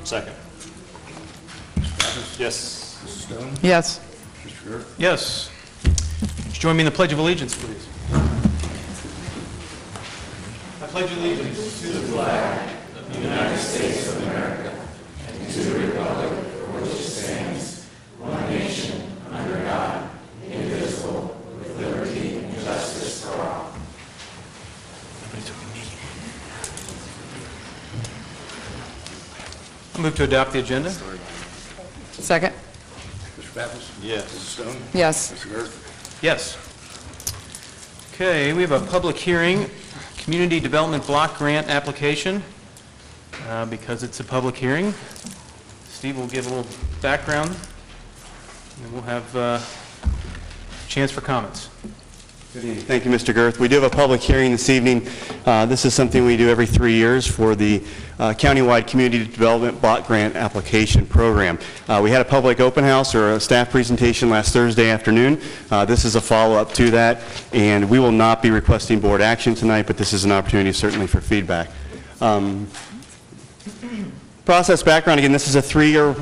Second. Yes. Mrs. Stone? Yes. Mr. Garth? Yes. Would you join me in the Pledge of Allegiance, please? I pledge allegiance to the flag of the United States of America and to the republic for which it stands, one nation, under God, indivisible, with liberty and justice for all. I move to adopt the agenda. Second. Mr. Pappas? Yes. Mrs. Stone? Yes. Mr. Garth? Yes. Okay, we have a public hearing, Community Development Block Grant application. Because it's a public hearing, Steve will give a little background, and we'll have a chance for comments. Good evening. Thank you, Mr. Girth. We do have a public hearing this evening. This is something we do every 3 years for the countywide Community Development Block Grant Application Program. We had a public open house or a staff presentation last Thursday afternoon. This is a follow-up to that, and we will not be requesting board action tonight, but this is an opportunity certainly for feedback. Process background, again, this is a 3-year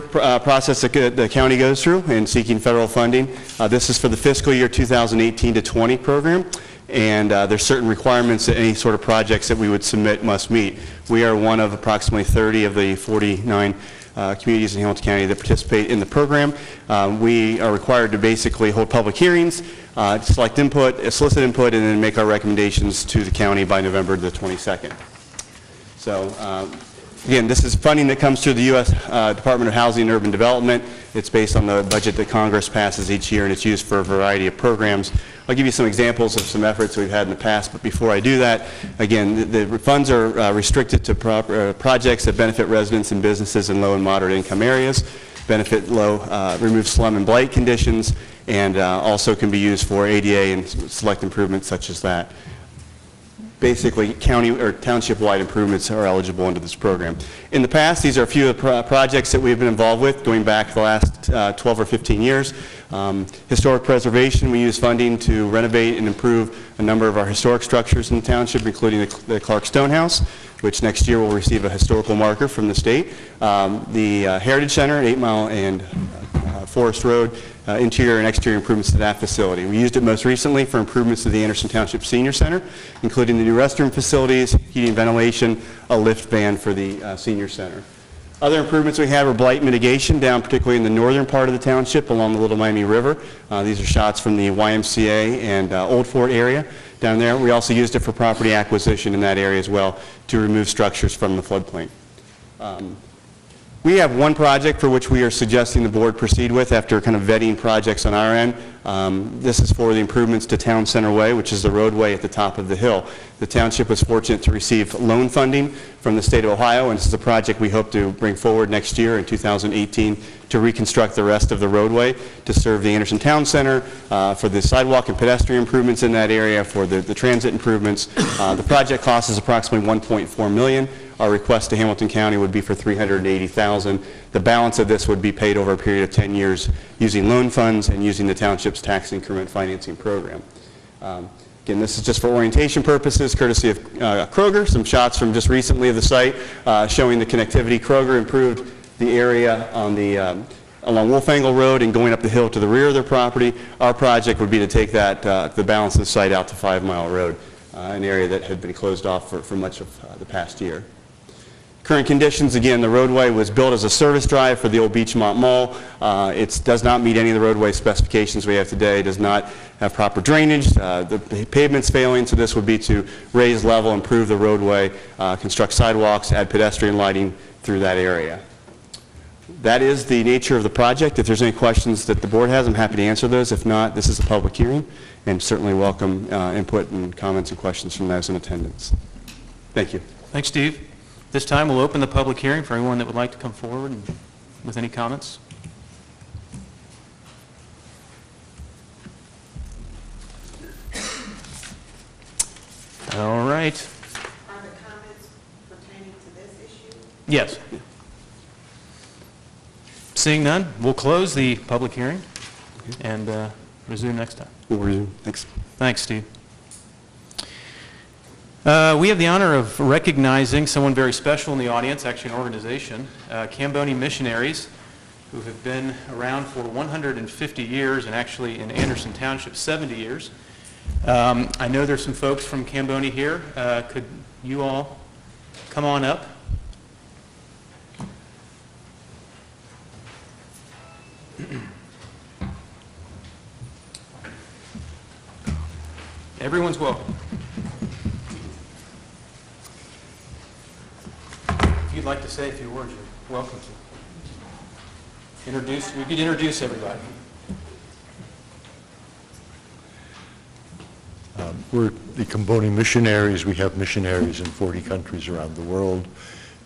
process that the county goes through in seeking federal funding. This is for the fiscal year 2018 to 20 program, and there's certain requirements that any sort of projects that we would submit must meet. We are one of approximately 30 of the 49 communities in Hamilton County that participate in the program. We are required to basically hold public hearings, select input, solicit input, and then make our recommendations to the county by November the 22nd. So, again, this is funding that comes through the U.S. Department of Housing and Urban Development. It's based on the budget that Congress passes each year, and it's used for a variety of programs. I'll give you some examples of some efforts we've had in the past, but before I do that, again, the funds are restricted to projects that benefit residents and businesses in low and moderate income areas, benefit remove slum and blight conditions, and also can be used for ADA and select improvements such as that. Basically, county or township-wide improvements are eligible under this program. In the past, these are a few of the projects that we've been involved with going back the last 12 or 15 years. Historic preservation, we use funding to renovate and improve a number of our historic structures in the township, including the Clark Stonehouse, which next year will receive a historical marker from the state. The Heritage Center at 8 Mile and Forest Road, interior and exterior improvements to that facility. We used it most recently for improvements to the Anderson Township Senior Center, including the new restroom facilities, heating and ventilation, a lift van for the Senior Center. Other improvements we have are blight mitigation down particularly in the northern part of the township along the Little Miami River. These are shots from the YMCA and Old Fort area down there. We also used it for property acquisition in that area as well to remove structures from the floodplain. We have one project for which we are suggesting the board proceed with after kind of vetting projects on our end. This is for the improvements to Town Center Way, which is the roadway at the top of the hill. The township was fortunate to receive loan funding from the state of Ohio, and this is a project we hope to bring forward next year in 2018 to reconstruct the rest of the roadway to serve the Anderson Town Center, for the sidewalk and pedestrian improvements in that area, for the transit improvements. The project cost is approximately $1.4 million. Our request to Hamilton County would be for $380,000. The balance of this would be paid over a period of 10 years using loan funds and using the township's tax increment financing program. Again, this is just for orientation purposes, courtesy of Kroger. Some shots from just recently of the site showing the connectivity. Kroger improved the area on the along Wolfangle Road and going up the hill to the rear of their property. Our project would be to take that the balance of the site out to 5 Mile Road, an area that had been closed off for much of the past year. Current conditions, again, the roadway was built as a service drive for the old Beachmont Mall. It does not meet any of the roadway specifications we have today. It does not have proper drainage. The pavement's failing, so this would be to raise level, improve the roadway, construct sidewalks, add pedestrian lighting through that area. That is the nature of the project. If there's any questions that the board has, I'm happy to answer those. If not, this is a public hearing, and certainly welcome input and comments and questions from those in attendance. Thank you. Thanks, Steve. This time we'll open the public hearing for anyone that would like to come forward with any comments. All right. Are the comments pertaining to this issue? Yes. Seeing none, we'll close the public hearing and resume next time. We'll resume. Thanks. Thanks, Steve. We have the honor of recognizing someone very special in the audience, actually an organization, Camboni Missionaries, who have been around for 150 years, and actually in Anderson Township 70 years. I know there's some folks from Camboni here. Could you all come on up? Everyone's welcome. If you'd like to say a few words, you're welcome to. We could introduce everybody. We're the Camboni Missionaries. We have missionaries in 40 countries around the world.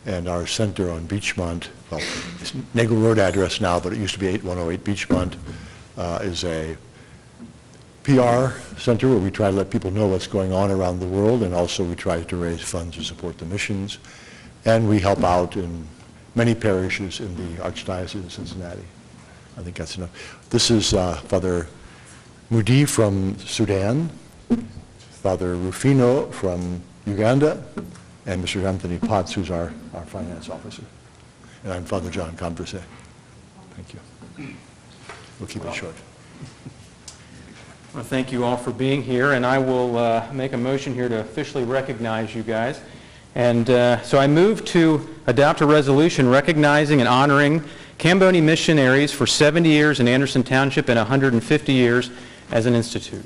And our center on Beachmont, well, it's Nagel Road address now, but it used to be 8108 Beachmont, is a PR center where we try to let people know what's going on around the world, and also we try to raise funds to support the missions. And we help out in many parishes in the Archdiocese of Cincinnati. I think that's enough. This is Father Mudi from Sudan, Father Rufino from Uganda, and Mr. Anthony Potts, who's our finance officer. And I'm Father John Converse. Thank you. We'll keep it short. Well, thank you all for being here, and I will make a motion here to officially recognize you guys. And so I move to adopt a resolution recognizing and honoring Camboni Missionaries for 70 years in Anderson Township and 150 years as an institute.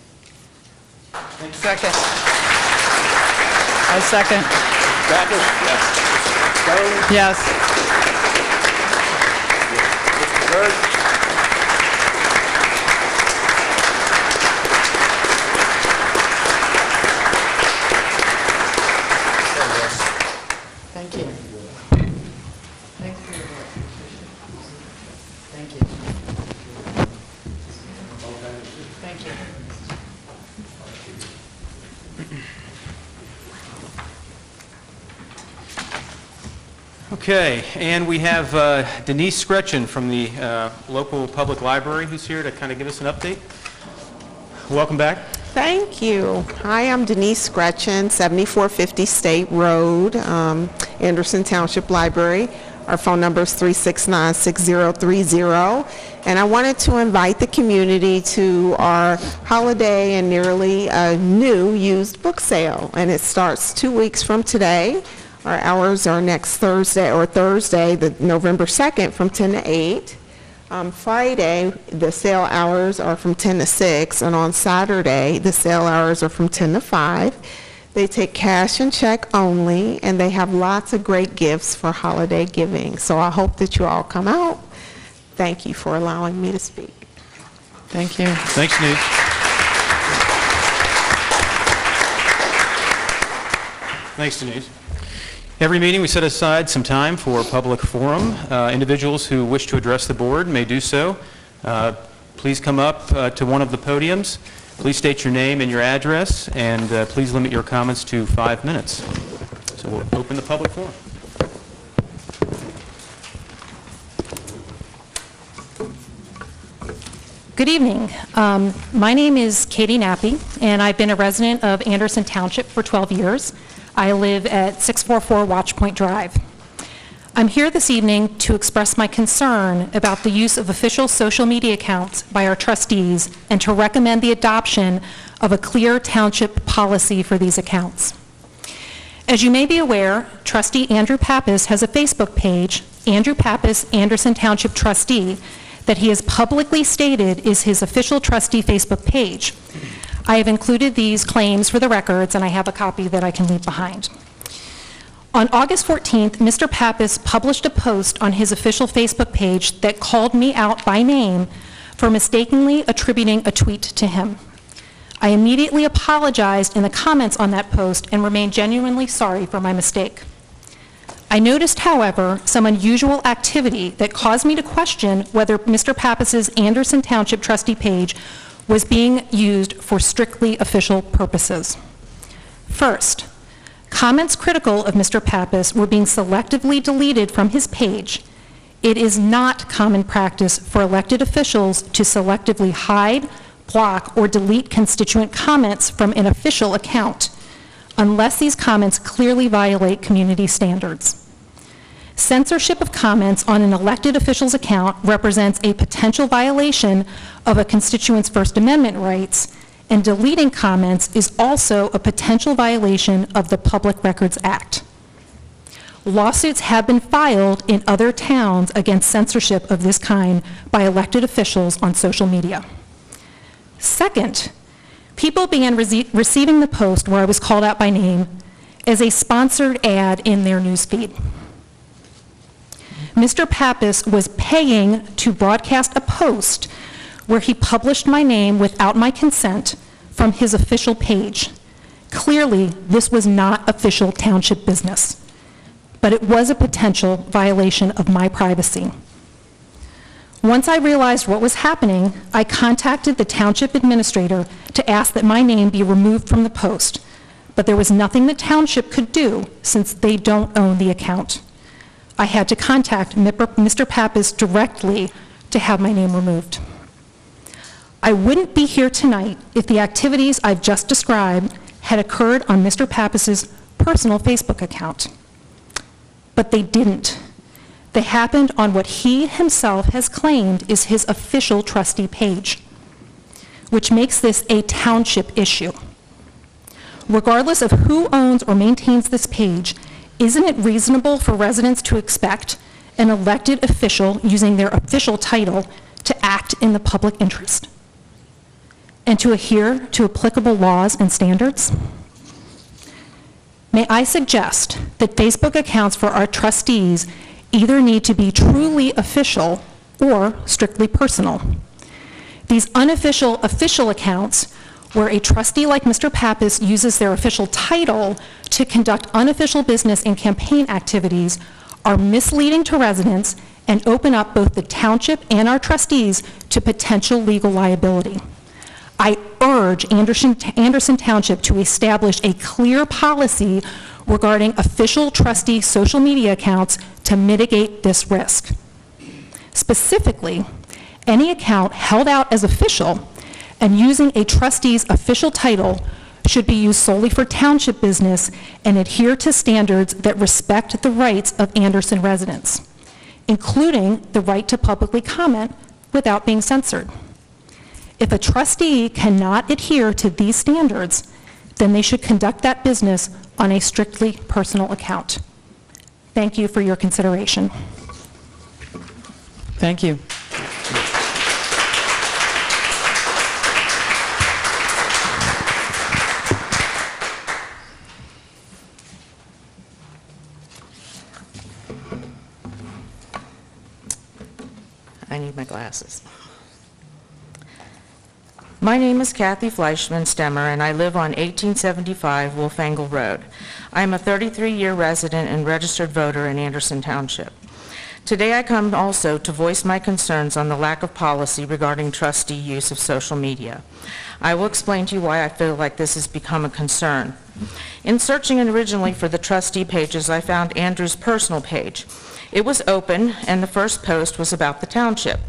Second. I second. Baptist? Yes. Stone? Yes. Mr. Bird? Thank you. Thanks for your work. Thank you. Thank you. Okay, and we have Denise Scretchen from the local public library who's here to kind of give us an update. Welcome back. Thank you. Hi, I'm Denise Gretchen, 7450 State Road, Anderson Township Library. Our phone number is 369-6030. And I wanted to invite the community to our holiday and nearly new used book sale. And it starts 2 weeks from today. Our hours are next Thursday, the November 2nd, from 10 to 8. Friday, the sale hours are from 10 to 6, and on Saturday, the sale hours are from 10 to 5. They take cash and check only, and they have lots of great gifts for holiday giving. So I hope that you all come out. Thank you for allowing me to speak. Thank you. Thanks, Denise. Thanks, Denise. Every meeting, we set aside some time for public forum. Individuals who wish to address the board may do so. Please come up to one of the podiums. Please state your name and your address, and please limit your comments to 5 minutes. So we'll open the public forum. Good evening. My name is Katie Nappy, and I've been a resident of Anderson Township for 12 years. I live at 644 Watchpoint Drive. I'm here this evening to express my concern about the use of official social media accounts by our trustees and to recommend the adoption of a clear township policy for these accounts. As you may be aware, Trustee Andrew Pappas has a Facebook page, Andrew Pappas, Anderson Township Trustee, that he has publicly stated is his official trustee Facebook page. I have included these claims for the records, and I have a copy that I can leave behind. On August 14th, Mr. Pappas published a post on his official Facebook page that called me out by name for mistakenly attributing a tweet to him. I immediately apologized in the comments on that post and remain genuinely sorry for my mistake. I noticed, however, some unusual activity that caused me to question whether Mr. Pappas's Anderson Township trustee page was being used for strictly official purposes. First, comments critical of Mr. Pappas were being selectively deleted from his page. It is not common practice for elected officials to selectively hide, block, or delete constituent comments from an official account. unless these comments clearly violate community standards. Censorship of comments on an elected official's account represents a potential violation of a constituent's First Amendment rights, and deleting comments is also a potential violation of the Public Records Act. Lawsuits have been filed in other towns against censorship of this kind by elected officials on social media. Second, people began receiving the post where I was called out by name as a sponsored ad in their newsfeed. Mr. Pappas was paying to broadcast a post where he published my name without my consent from his official page. Clearly, this was not official township business, but it was a potential violation of my privacy. Once I realized what was happening, I contacted the township administrator to ask that my name be removed from the post, but there was nothing the township could do since they don't own the account. I had to contact Mr. Pappas directly to have my name removed. I wouldn't be here tonight if the activities I've just described had occurred on Mr. Pappas's personal Facebook account. But they didn't. They happened on what he himself has claimed is his official trustee page, which makes this a township issue. Regardless of who owns or maintains this page, isn't it reasonable for residents to expect an elected official using their official title to act in the public interest and to adhere to applicable laws and standards? May I suggest that Facebook accounts for our trustees either need to be truly official or strictly personal. These unofficial official accounts, where a trustee like Mr. Pappas uses their official title to conduct unofficial business and campaign activities, are misleading to residents and open up both the township and our trustees to potential legal liability. I urge Anderson Township to establish a clear policy regarding official trustee social media accounts to mitigate this risk. Specifically, any account held out as official and using a trustee's official title should be used solely for township business and adhere to standards that respect the rights of Anderson residents, including the right to publicly comment without being censored. If a trustee cannot adhere to these standards, then they should conduct that business on a strictly personal account. Thank you for your consideration. Thank you. I need my glasses. My name is Kathy Fleischman Stemmer, and I live on 1875 Wolfangle Road. I am a 33-year resident and registered voter in Anderson Township. Today I come also to voice my concerns on the lack of policy regarding trustee use of social media. I will explain to you why I feel like this has become a concern. In searching originally for the trustee pages, I found Andrew's personal page. It was open, and the first post was about the township.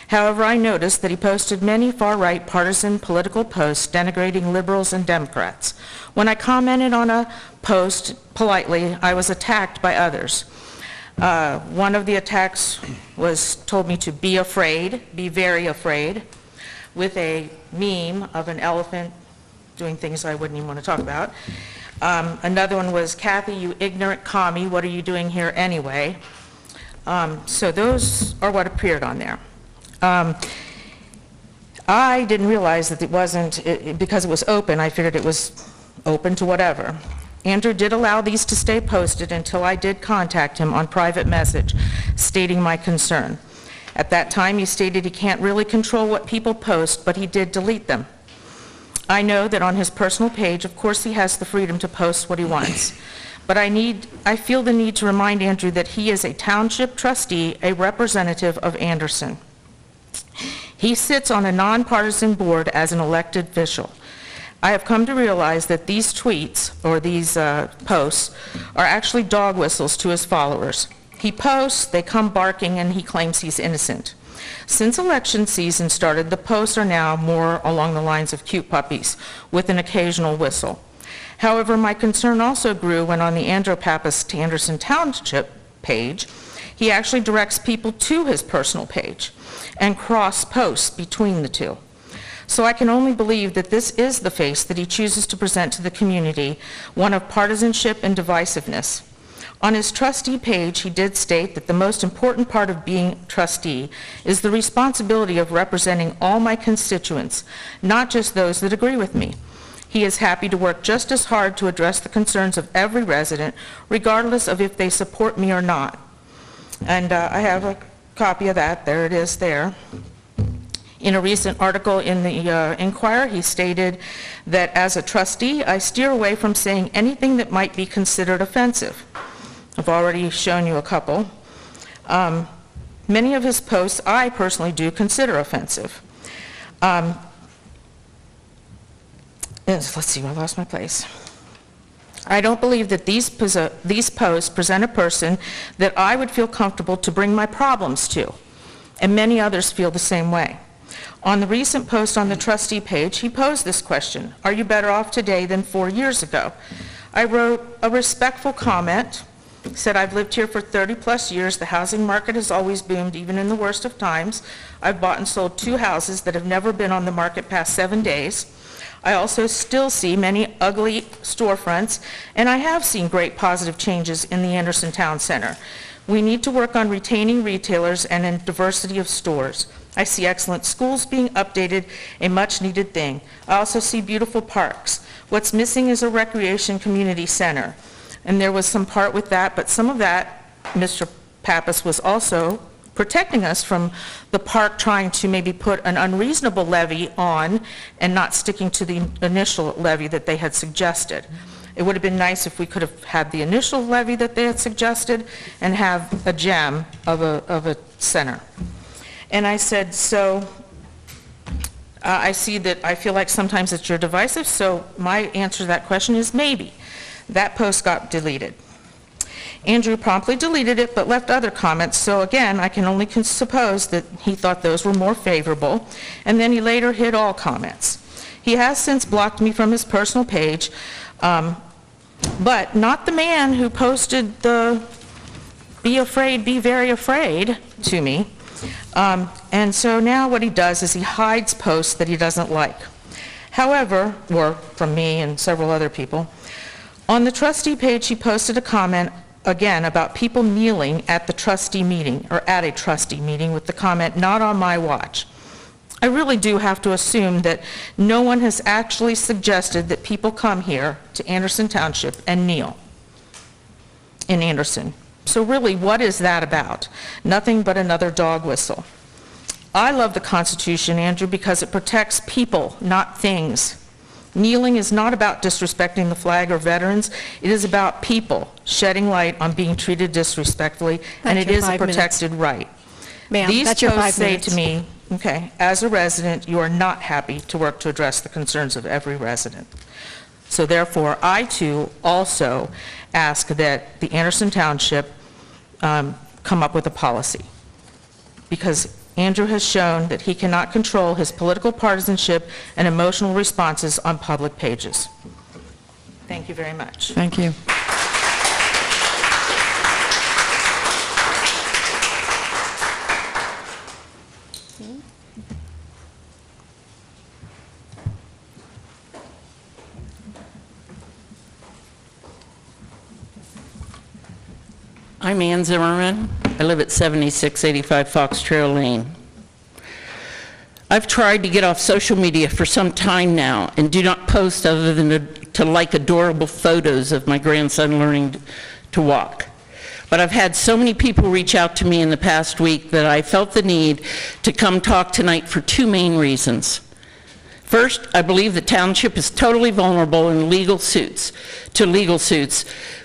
However, I noticed that he posted many far-right partisan political posts denigrating liberals and Democrats. When I commented on a post politely, I was attacked by others. One of the attacks told me to be afraid, be very afraid, with a meme of an elephant doing things I wouldn't even want to talk about. Another one was, Kathy, you ignorant commie, what are you doing here anyway? So those are what appeared on there. I didn't realize that it wasn't, because it was open, I figured it was open to whatever. Andrew did allow these to stay posted until I did contact him on private message, stating my concern. At that time, he stated he can't really control what people post, but he did delete them. I know that on his personal page, of course, he has the freedom to post what he wants. But I feel the need to remind Andrew that he is a township trustee, a representative of Anderson. He sits on a nonpartisan board as an elected official. I have come to realize that these tweets, or these posts, are actually dog whistles to his followers. He posts, they come barking, and he claims he's innocent. Since election season started, the posts are now more along the lines of cute puppies, with an occasional whistle. However, my concern also grew when on the Andrew Pappas to Anderson Township page, he actually directs people to his personal page and cross posts between the two. So I can only believe that this is the face that he chooses to present to the community, one of partisanship and divisiveness. On his trustee page, he did state that the most important part of being trustee is the responsibility of representing all my constituents, not just those that agree with me. He is happy to work just as hard to address the concerns of every resident, regardless of if they support me or not. And I have a copy of that. There it is there. In a recent article in the Inquirer, he stated that as a trustee, I steer away from saying anything that might be considered offensive. I've already shown you a couple. Many of his posts I personally do consider offensive. Let's see, I lost my place. I don't believe that these posts present a person that I would feel comfortable to bring my problems to, and many others feel the same way. On the recent post on the trustee page, he posed this question: are you better off today than 4 years ago? I wrote a respectful comment, said I've lived here for 30 plus years. The housing market has always boomed, even in the worst of times. I've bought and sold 2 houses that have never been on the market past 7 days. I also still see many ugly storefronts, and I have seen great positive changes in the Anderson Town Center. We need to work on retaining retailers and a diversity of stores. I see excellent schools being updated, a much-needed thing. I also see beautiful parks. What's missing is a recreation community center. And there was some part with that, but some of that, Mr. Pappas was also protecting us from the park trying to maybe put an unreasonable levy on and not sticking to the initial levy that they had suggested. It would have been nice if we could have had the initial levy that they had suggested and have a gem of a center. And I said, so I see that I feel like sometimes that you're divisive, so my answer to that question is maybe. That post got deleted. Andrew promptly deleted it, but left other comments, so again, I can only suppose that he thought those were more favorable, and then he later hid all comments. He has since blocked me from his personal page, but not the man who posted the "be afraid, be very afraid" to me. And so now what he does is he hides posts that he doesn't like. However, or from me and several other people, on the trustee page he posted a comment again about people kneeling at the trustee meeting, or at a trustee meeting, with the comment, "not on my watch." I really do have to assume that no one has actually suggested that people come here to Anderson Township and kneel in Anderson. So really, what is that about? Nothing but another dog whistle. I love the Constitution, Andrew, because it protects people, not things. Kneeling is not about disrespecting the flag or veterans. It is about people shedding light on being treated disrespectfully, and it is a protected right. Ma'am, These that's your 5 posts say minutes. to me, okay, as a resident, you are not happy to work to address the concerns of every resident. So therefore, I too also ask that the Anderson Township come up with a policy, because Andrew has shown that he cannot control his political partisanship and emotional responses on public pages. Thank you very much. Thank you. I'm Ann Zimmerman. I live at 7685 Fox Trail Lane. I've tried to get off social media for some time now and do not post other than to like adorable photos of my grandson learning to walk. But I've had so many people reach out to me in the past week that I felt the need to come talk tonight for 2 main reasons. First, I believe the township is totally vulnerable in legal suits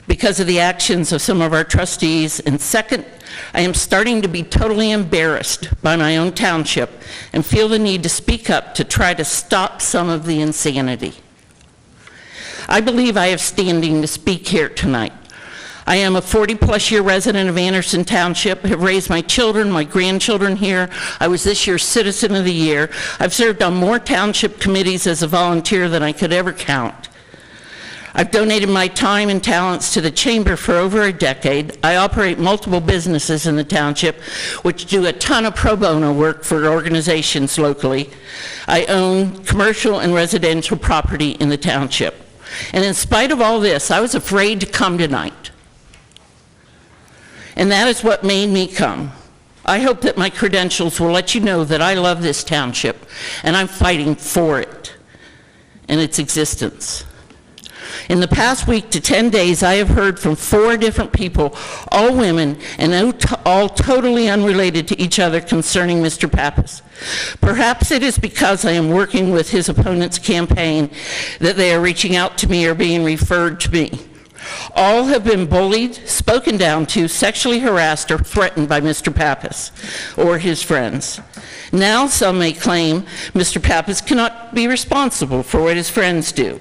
because of the actions of some of our trustees. And second, I am starting to be totally embarrassed by my own township and feel the need to speak up to try to stop some of the insanity. I believe I have standing to speak here tonight. I am a 40-plus year resident of Anderson Township, have raised my children, my grandchildren here. I was this year's Citizen of the Year. I've served on more township committees as a volunteer than I could ever count. I've donated my time and talents to the chamber for over a decade. I operate multiple businesses in the township, which do a ton of pro bono work for organizations locally. I own commercial and residential property in the township. And in spite of all this, I was afraid to come tonight. And that is what made me come. I hope that my credentials will let you know that I love this township, and I'm fighting for it and its existence. In the past week to 10 days, I have heard from 4 different people, all women, and all totally unrelated to each other concerning Mr. Pappas. Perhaps it is because I am working with his opponent's campaign that they are reaching out to me or being referred to me. All have been bullied, spoken down to, sexually harassed, or threatened by Mr. Pappas or his friends. Now some may claim Mr. Pappas cannot be responsible for what his friends do.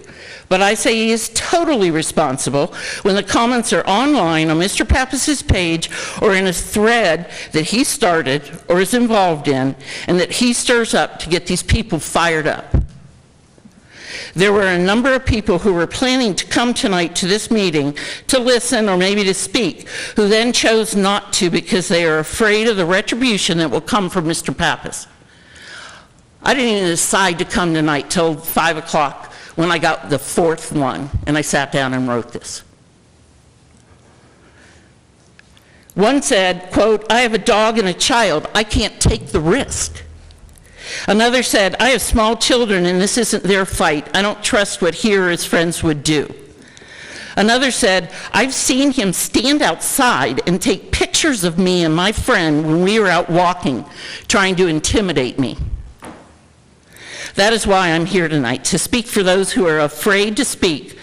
But I say he is totally responsible when the comments are online on Mr. Pappas's page or in a thread that he started or is involved in, and that he stirs up to get these people fired up. There were a number of people who were planning to come tonight to this meeting to listen or maybe to speak, who then chose not to because they are afraid of the retribution that will come from Mr. Pappas. I didn't even decide to come tonight till 5 o'clock when I got the 4th one, and I sat down and wrote this. One said, quote, "I have a dog and a child. I can't take the risk." Another said, "I have small children and this isn't their fight. I don't trust what he or his friends would do." Another said, "I've seen him stand outside and take pictures of me and my friend when we were out walking, trying to intimidate me." That is why I'm here tonight, to speak for those who are afraid to speak.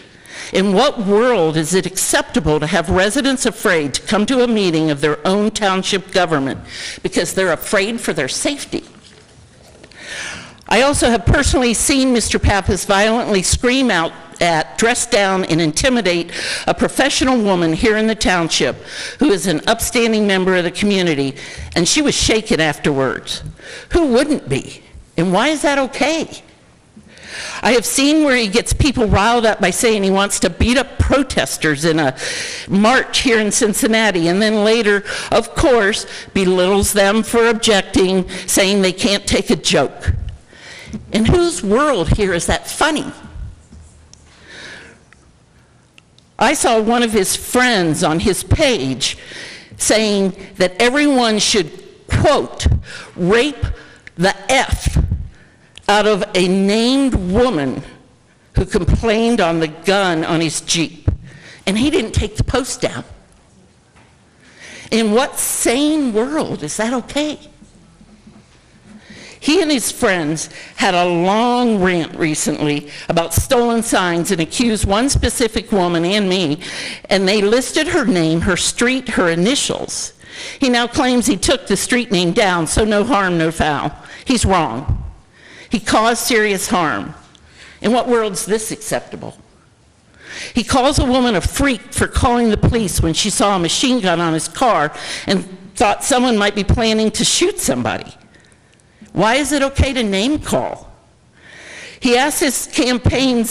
In what world is it acceptable to have residents afraid to come to a meeting of their own township government because they're afraid for their safety? I also have personally seen Mr. Pappas violently scream out at, dress down, and intimidate a professional woman here in the township who is an upstanding member of the community, and she was shaken afterwards. Who wouldn't be? And why is that okay? I have seen where he gets people riled up by saying he wants to beat up protesters in a march here in Cincinnati, and then later, of course, belittles them for objecting, saying they can't take a joke. In whose world here is that funny? I saw one of his friends on his page saying that everyone should, quote, "rape the F out of a named woman who complained on the gun on his Jeep." And he didn't take the post down. In what sane world is that okay? He and his friends had a long rant recently about stolen signs and accused one specific woman and me, and they listed her name, her street, her initials. He now claims he took the street name down, so no harm, no foul. He's wrong. He caused serious harm. In what world is this acceptable? He calls a woman a freak for calling the police when she saw a machine gun on his car and thought someone might be planning to shoot somebody. Why is it okay to name call? He asked his campaign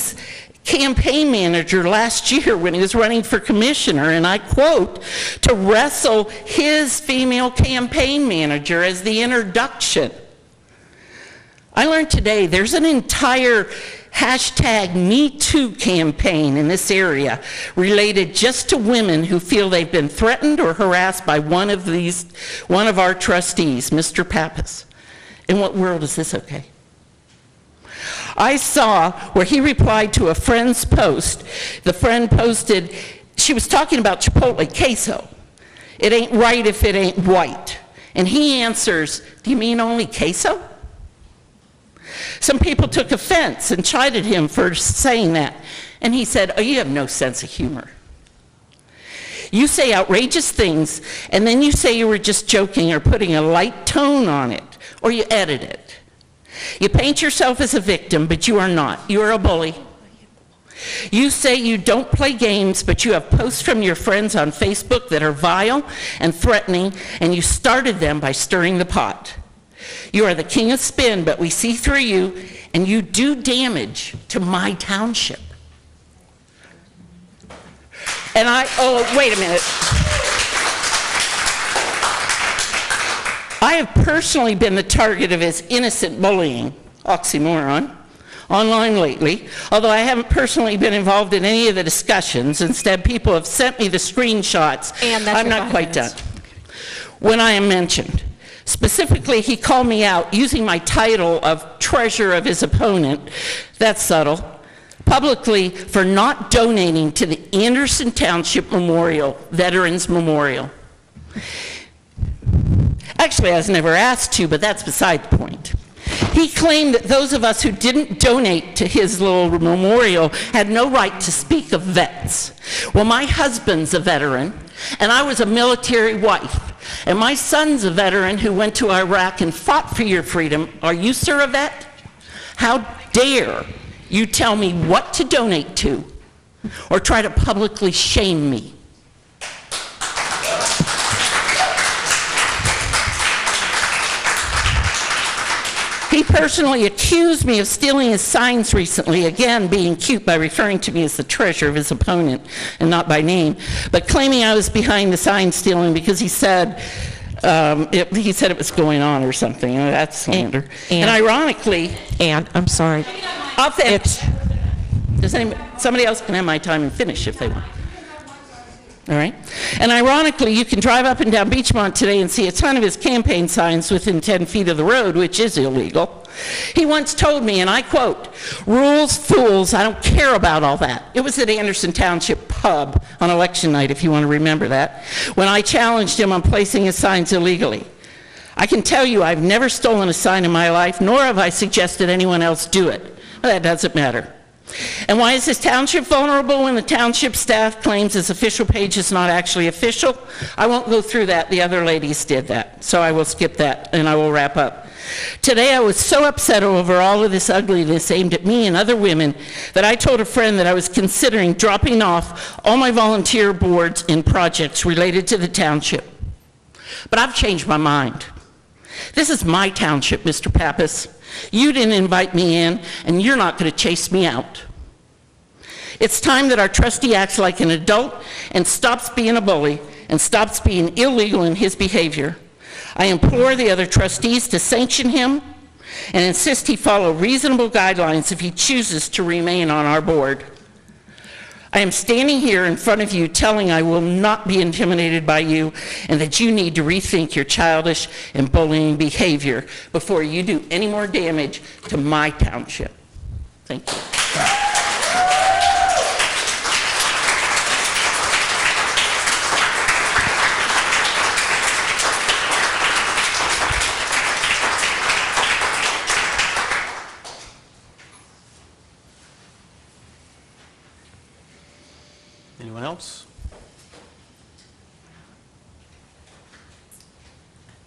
manager last year when he was running for commissioner, and I quote, to wrestle his female campaign manager as the introduction. I learned today there's an entire hashtag #MeToo campaign in this area related just to women who feel they've been threatened or harassed by one of our trustees, Mr. Pappas. In what world is this okay? I saw where he replied to a friend's post. The friend posted, she was talking about Chipotle queso. It ain't right if it ain't white. And he answers, "Do you mean only queso?" Some people took offense and chided him for saying that. And he said, "Oh, you have no sense of humor. You say outrageous things, and then you say you were just joking or putting a light tone on it, or you edit it. You paint yourself as a victim, but you are not. You are a bully. You say you don't play games, but you have posts from your friends on Facebook that are vile and threatening, and you started them by stirring the pot. You are the king of spin, but we see through you, and you do damage to my township." And oh, wait a minute. I have personally been the target of his innocent bullying, oxymoron, online lately, although I haven't personally been involved in any of the discussions. Instead, people have sent me the screenshots. And that's I'm your not 5 quite minutes. done. When I am mentioned, specifically, he called me out using my title of treasure of his opponent, that's subtle, publicly for not donating to the Anderson Township Memorial, Veterans Memorial. Actually, I was never asked to, but that's beside the point. He claimed that those of us who didn't donate to his little memorial had no right to speak of vets. Well, my husband's a veteran, and I was a military wife, and my son's a veteran who went to Iraq and fought for your freedom. Are you, sir, a vet? How dare you tell me what to donate to or try to publicly shame me? He personally accused me of stealing his signs recently, again being cute by referring to me as the treasure of his opponent and not by name, but claiming I was behind the sign stealing because he said it was going on or something. That's slander. And ironically, I'm sorry. I'll finish. Somebody else can have my time and finish if they want. All right? And ironically, you can drive up and down Beachmont today and see a ton of his campaign signs within 10 feet of the road, which is illegal. He once told me, and I quote, "Rules, fools, I don't care about all that." It was at Anderson Township Pub on election night, if you want to remember that, when I challenged him on placing his signs illegally. I can tell you I've never stolen a sign in my life, nor have I suggested anyone else do it. But that doesn't matter. And why is this township vulnerable when the township staff claims its official page is not actually official? I won't go through that. The other ladies did that. So I will skip that and I will wrap up. Today I was so upset over all of this ugliness aimed at me and other women that I told a friend that I was considering dropping off all my volunteer boards in projects related to the township. But I've changed my mind. This is my township, Mr. Pappas. You didn't invite me in, and you're not going to chase me out. It's time that our trustee acts like an adult and stops being a bully and stops being illegal in his behavior. I implore the other trustees to sanction him and insist he follow reasonable guidelines if he chooses to remain on our board. I am standing here in front of you telling I will not be intimidated by you and that you need to rethink your childish and bullying behavior before you do any more damage to my township. Thank you. Anyone else?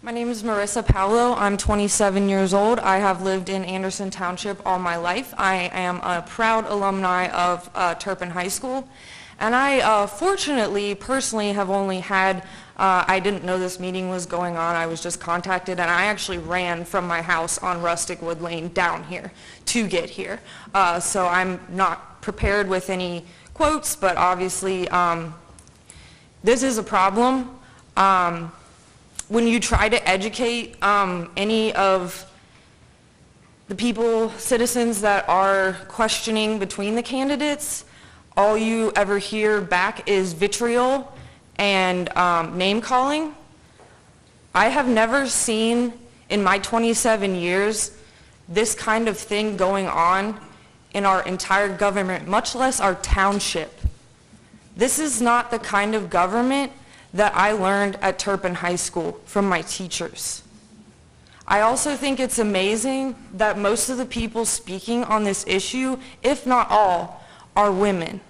My name is Marissa Paolo. I'm 27 years old. I have lived in Anderson Township all my life. I am a proud alumni of Turpin High School. And I fortunately, personally, have only had, I didn't know this meeting was going on. I was just contacted, and I actually ran from my house on Rustic Wood Lane down here to get here. So I'm not prepared with any quotes, but obviously this is a problem. When you try to educate any of the people, citizens that are questioning between the candidates, all you ever hear back is vitriol and name calling. I have never seen in my 27 years this kind of thing going on in our entire government, much less our township. This is not the kind of government that I learned at Turpin High School from my teachers. I also think it's amazing that most of the people speaking on this issue, if not all, are women.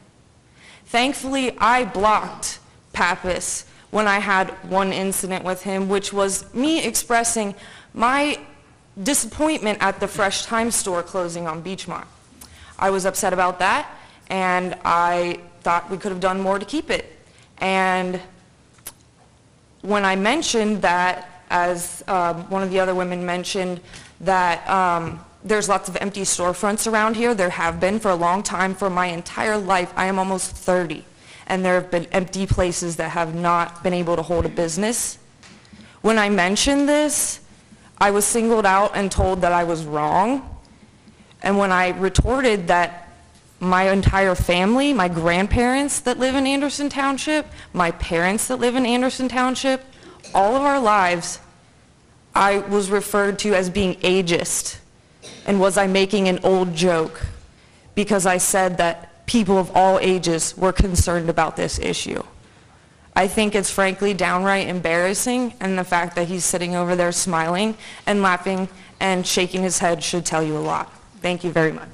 Thankfully, I blocked Pappas when I had one incident with him, which was me expressing my disappointment at the Fresh Time store closing on Beachmont. I was upset about that, and I thought we could have done more to keep it. And when I mentioned that, as one of the other women mentioned, that there's lots of empty storefronts around here, there have been for a long time, for my entire life. I am almost 30, and there have been empty places that have not been able to hold a business. When I mentioned this, I was singled out and told that I was wrong. And when I retorted that my entire family, my grandparents that live in Anderson Township, my parents that live in Anderson Township, all of our lives, I was referred to as being ageist. And was I making an old joke because I said that people of all ages were concerned about this issue? I think it's frankly downright embarrassing, and the fact that he's sitting over there smiling and laughing and shaking his head should tell you a lot. Thank you very much.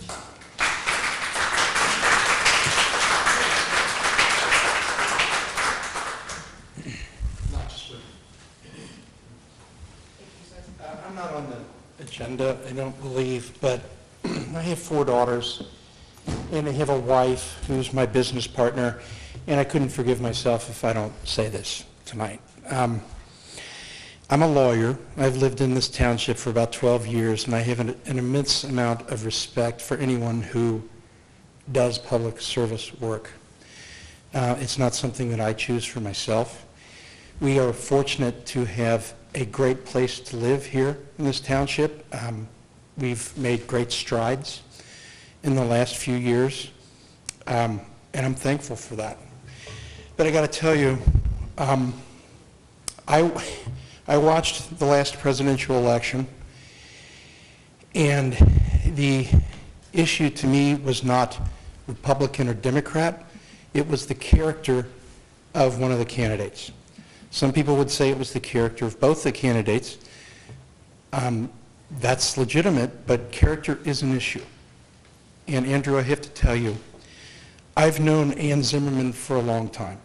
I'm not on the agenda, I don't believe, but I have 4 daughters, and I have a wife who's my business partner, and I couldn't forgive myself if I don't say this tonight. I'm a lawyer. I've lived in this township for about 12 years, and I have an immense amount of respect for anyone who does public service work. It's not something that I choose for myself. We are fortunate to have a great place to live here in this township. We've made great strides in the last few years, and I'm thankful for that. But I got to tell you, I watched the last presidential election, and the issue to me was not Republican or Democrat. It was the character of one of the candidates. Some people would say it was the character of both the candidates. That's legitimate, but character is an issue. And Andrew, I have to tell you, I've known Ann Zimmerman for a long time.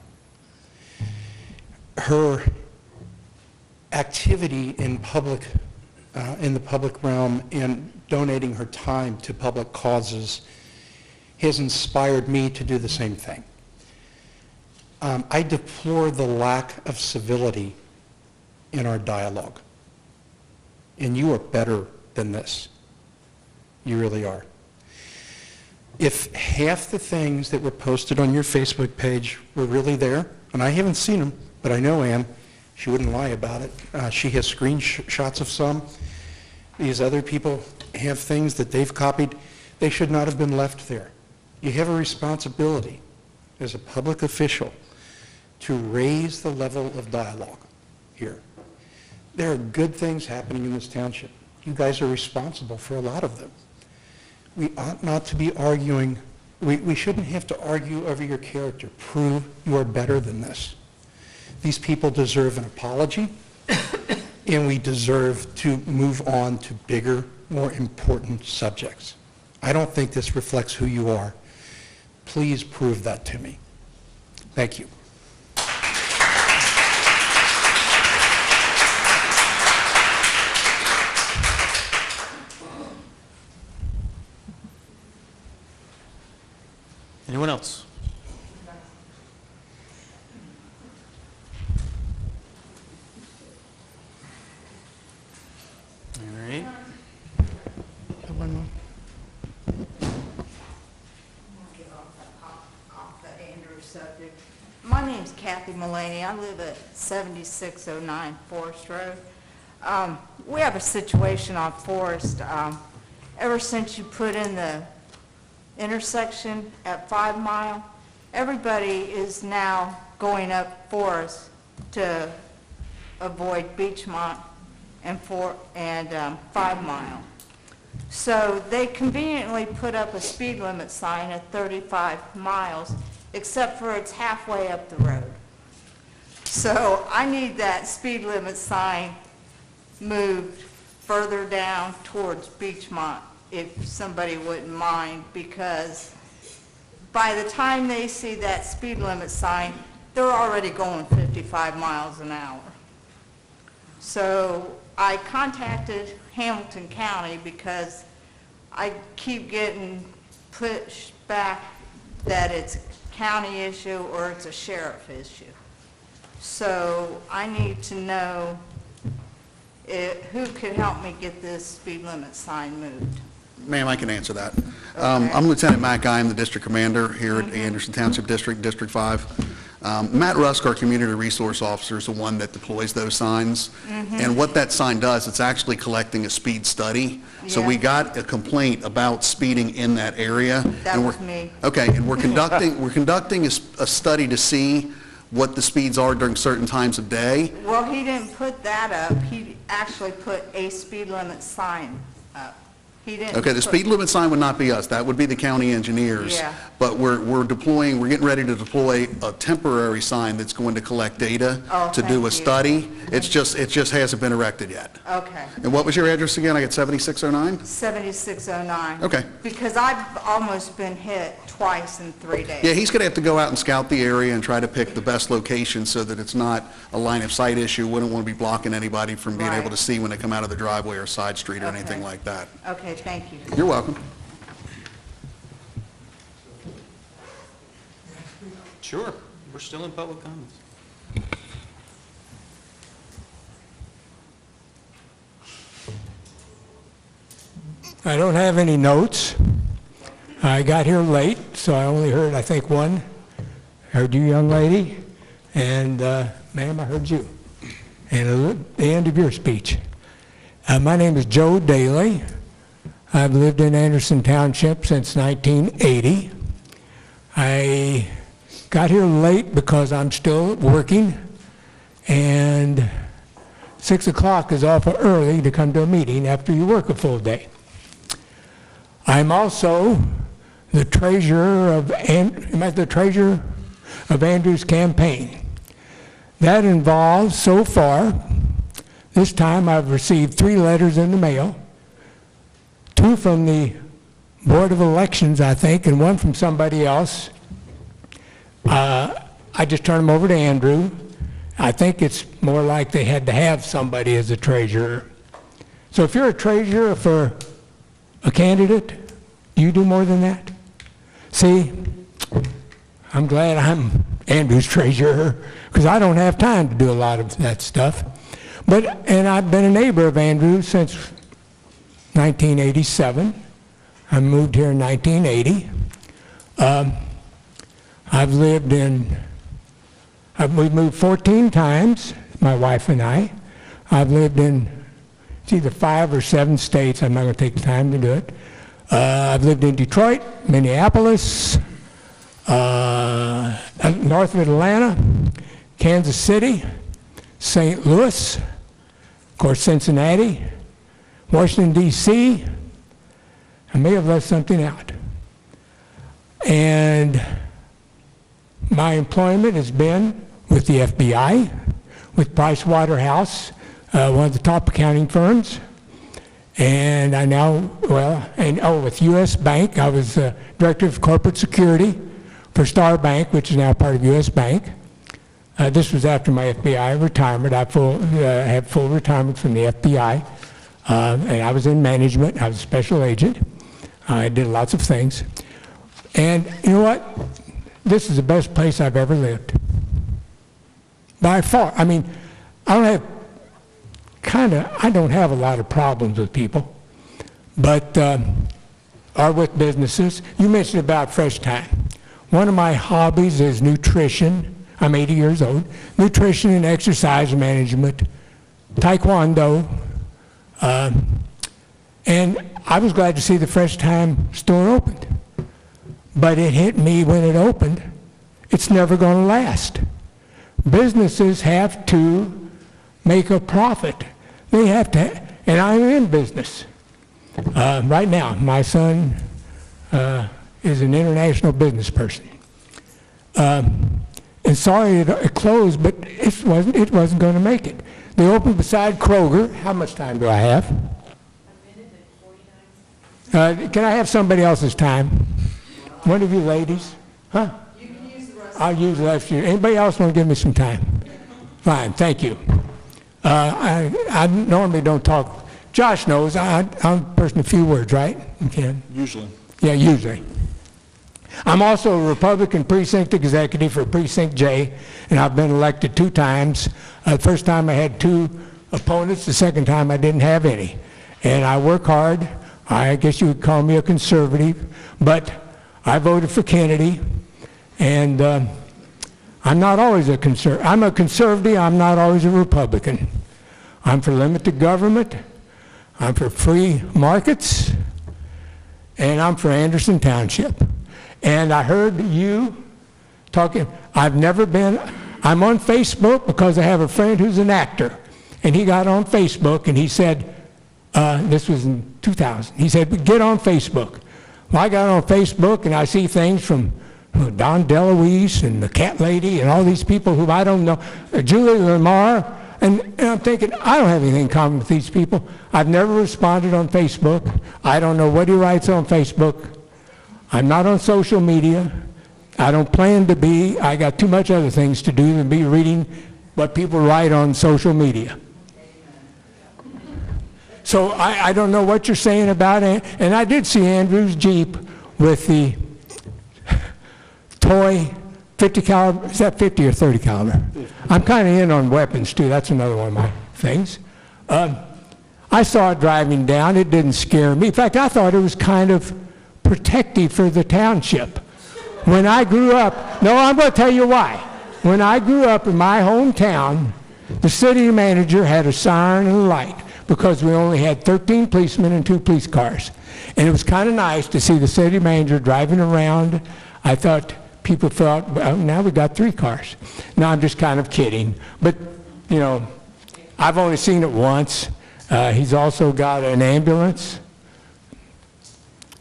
Her activity in the public realm and donating her time to public causes has inspired me to do the same thing. I deplore the lack of civility in our dialogue. And you are better than this. You really are. If half the things that were posted on your Facebook page were really there, and I haven't seen them, but I know Ann, she wouldn't lie about it. She has screenshots of some. These other people have things that they've copied. They should not have been left there. You have a responsibility as a public official to raise the level of dialogue here. There are good things happening in this township. You guys are responsible for a lot of them. We ought not to be arguing. We shouldn't have to argue over your character. Prove you are better than this. These people deserve an apology, and we deserve to move on to bigger, more important subjects. I don't think this reflects who you are. Please prove that to me. Thank you. Anyone else? All right. Off the Andrew subject. My name's Kathy Mullaney. I live at 7609 Forest Road. We have a situation on Forest. Ever since you put in the intersection at 5 Mile, everybody is now going up Forest to avoid Beachmont and 5 Mile. So they conveniently put up a speed limit sign at 35 miles, except for it's halfway up the road. So I need that speed limit sign moved further down towards Beachmont, if somebody wouldn't mind, because by the time they see that speed limit sign, they're already going 55 miles an hour. So I contacted Hamilton County because I keep getting pushed back that it's a county issue or it's a sheriff issue. So I need to know who could help me get this speed limit sign moved. Ma'am, I can answer that. I'm Lieutenant Matt Guy. I'm the district commander here at Anderson Township District, District 5. Matt Rusk, our community resource officer, is the one that deploys those signs. And what that sign does, it's actually collecting a speed study. So we got a complaint about speeding in that area. That was me. Okay, and we're conducting a study to see what the speeds are during certain times of day. Well, he didn't put that up. He actually put a speed limit sign up. He didn't. Okay, the speed limit sign would not be us. That would be the county engineers. Yeah. But we're getting ready to deploy a temporary sign that's going to collect data to do thank a you. study. It just hasn't been erected yet. Okay. And what was your address again? I got 7609? 7609. Okay. Because I've almost been hit twice in 3 days. Yeah, he's going to have to go out and scout the area and try to pick the best location so that it's not a line of sight issue. Wouldn't want to be blocking anybody from being Right. able to see when they come out of the driveway or side street or Okay. anything like that. Okay, thank you. You're welcome. Sure, we're still in public comments. I don't have any notes. I got here late, so I only heard, I think, one. Heard you, young lady, and ma'am, I heard you. And the end of your speech. My name is Joe Daly. I've lived in Anderson Township since 1980. I got here late because I'm still working, and 6 o'clock is awful early to come to a meeting after you work a full day. I'm also the treasurer of Andrew's campaign. That involves, so far, this time I've received 3 letters in the mail, 2 from the Board of Elections, I think, and 1 from somebody else. I just turned them over to Andrew. I think it's more like they had to have somebody as a treasurer. So if you're a treasurer for a candidate, do you do more than that? See, I'm glad I'm Andrew's treasurer because I don't have time to do a lot of that stuff. And I've been a neighbor of Andrew's since 1987. I moved here in 1980. We've moved 14 times, my wife and I. I've lived in, it's either 5 or 7 states. I'm not going to take the time to do it. I've lived in Detroit, Minneapolis, north of Atlanta, Kansas City, St. Louis, of course Cincinnati, Washington, D.C. I may have left something out. And my employment has been with the FBI, with Price Waterhouse, one of the top accounting firms. And I now, with U.S. Bank, I was Director of Corporate Security for Star Bank, which is now part of U.S. Bank. This was after my FBI retirement. I had full retirement from the FBI. And I was in management. I was a special agent. I did lots of things. And you know what? This is the best place I've ever lived. By far. I mean, I don't have a lot of problems with people, but or with businesses. You mentioned about fresh time. One of my hobbies is nutrition. I'm 80 years old. Nutrition and exercise management, taekwondo, and I was glad to see the Fresh Time store opened. But it hit me when it opened, it's never going to last. Businesses have to make a profit. They have to, and I'm in business. Right now, my son is an international business person. And sorry it closed, but it wasn't going to make it. They opened beside Kroger. How much time do I have? Can I have somebody else's time? One of you ladies? Huh? You can use the rest. I'll use the rest of you. Anybody else want to give me some time? Fine, thank you. I normally don't talk. Josh knows I'm a person of few words, right? Okay. Usually. Yeah, usually. I'm also a Republican precinct executive for Precinct J, and I've been elected 2 times. The first time I had 2 opponents, the second time I didn't have any. And I work hard I guess you would call me a conservative, but I voted for Kennedy, and I'm not always a conservative. I'm a conservative, I'm not always a Republican. I'm for limited government, I'm for free markets, and I'm for Anderson Township. And I heard you talking, I'm on Facebook because I have a friend who's an actor, and he got on Facebook and he said, this was in 2000, he said, get on Facebook. Well, I got on Facebook and I see things from Don DeLuise and the Cat Lady and all these people who I don't know, Julie Lamar, and I'm thinking, I don't have anything in common with these people. I've never responded on Facebook. I don't know what he writes on Facebook. I'm not on social media. I don't plan to be. I got too much other things to do than be reading what people write on social media. So I don't know what you're saying about it. And I did see Andrew's Jeep with the toy 50 caliber, is that 50 or 30 caliber? I'm kind of in on weapons too, that's another one of my things. I saw it driving down, it didn't scare me. In fact, I thought it was kind of protective for the township. When I grew up, no, I'm going to tell you why. When I grew up in my hometown, the city manager had a siren and a light because we only had 13 policemen and 2 police cars. And it was kind of nice to see the city manager driving around. I thought people thought, well, now we got 3 cars. No, I'm just kind of kidding. But, you know, I've only seen it once. He's also got an ambulance,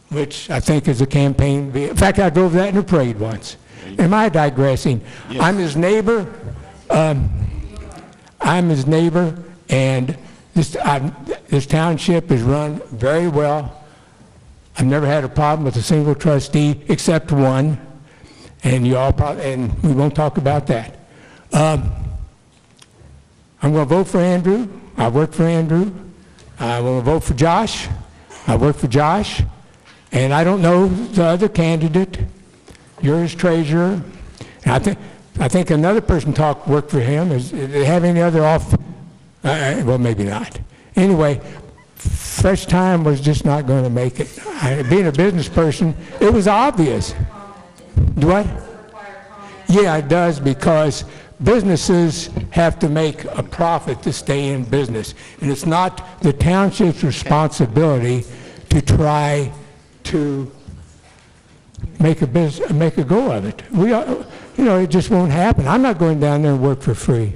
which I think is a campaign vehicle. In fact, I drove that in a parade once. Am I digressing? Yes. I'm his neighbor. And this township is run very well. I've never had a problem with a single trustee except one, and you all probably, and we won't talk about that. I'm going to vote for Andrew. I work for Andrew. I'm going to vote for Josh. I work for Josh. And I don't know the other candidate. You're his treasurer. And I think another person worked for him. Do they have any other off? Well, maybe not. Anyway, Fresh Time was just not going to make it. Being a business person, it was obvious. What? Yeah, it does, because businesses have to make a profit to stay in business. And it's not the township's responsibility to try to make a go of it. You know, it just won't happen. I'm not going down there and work for free.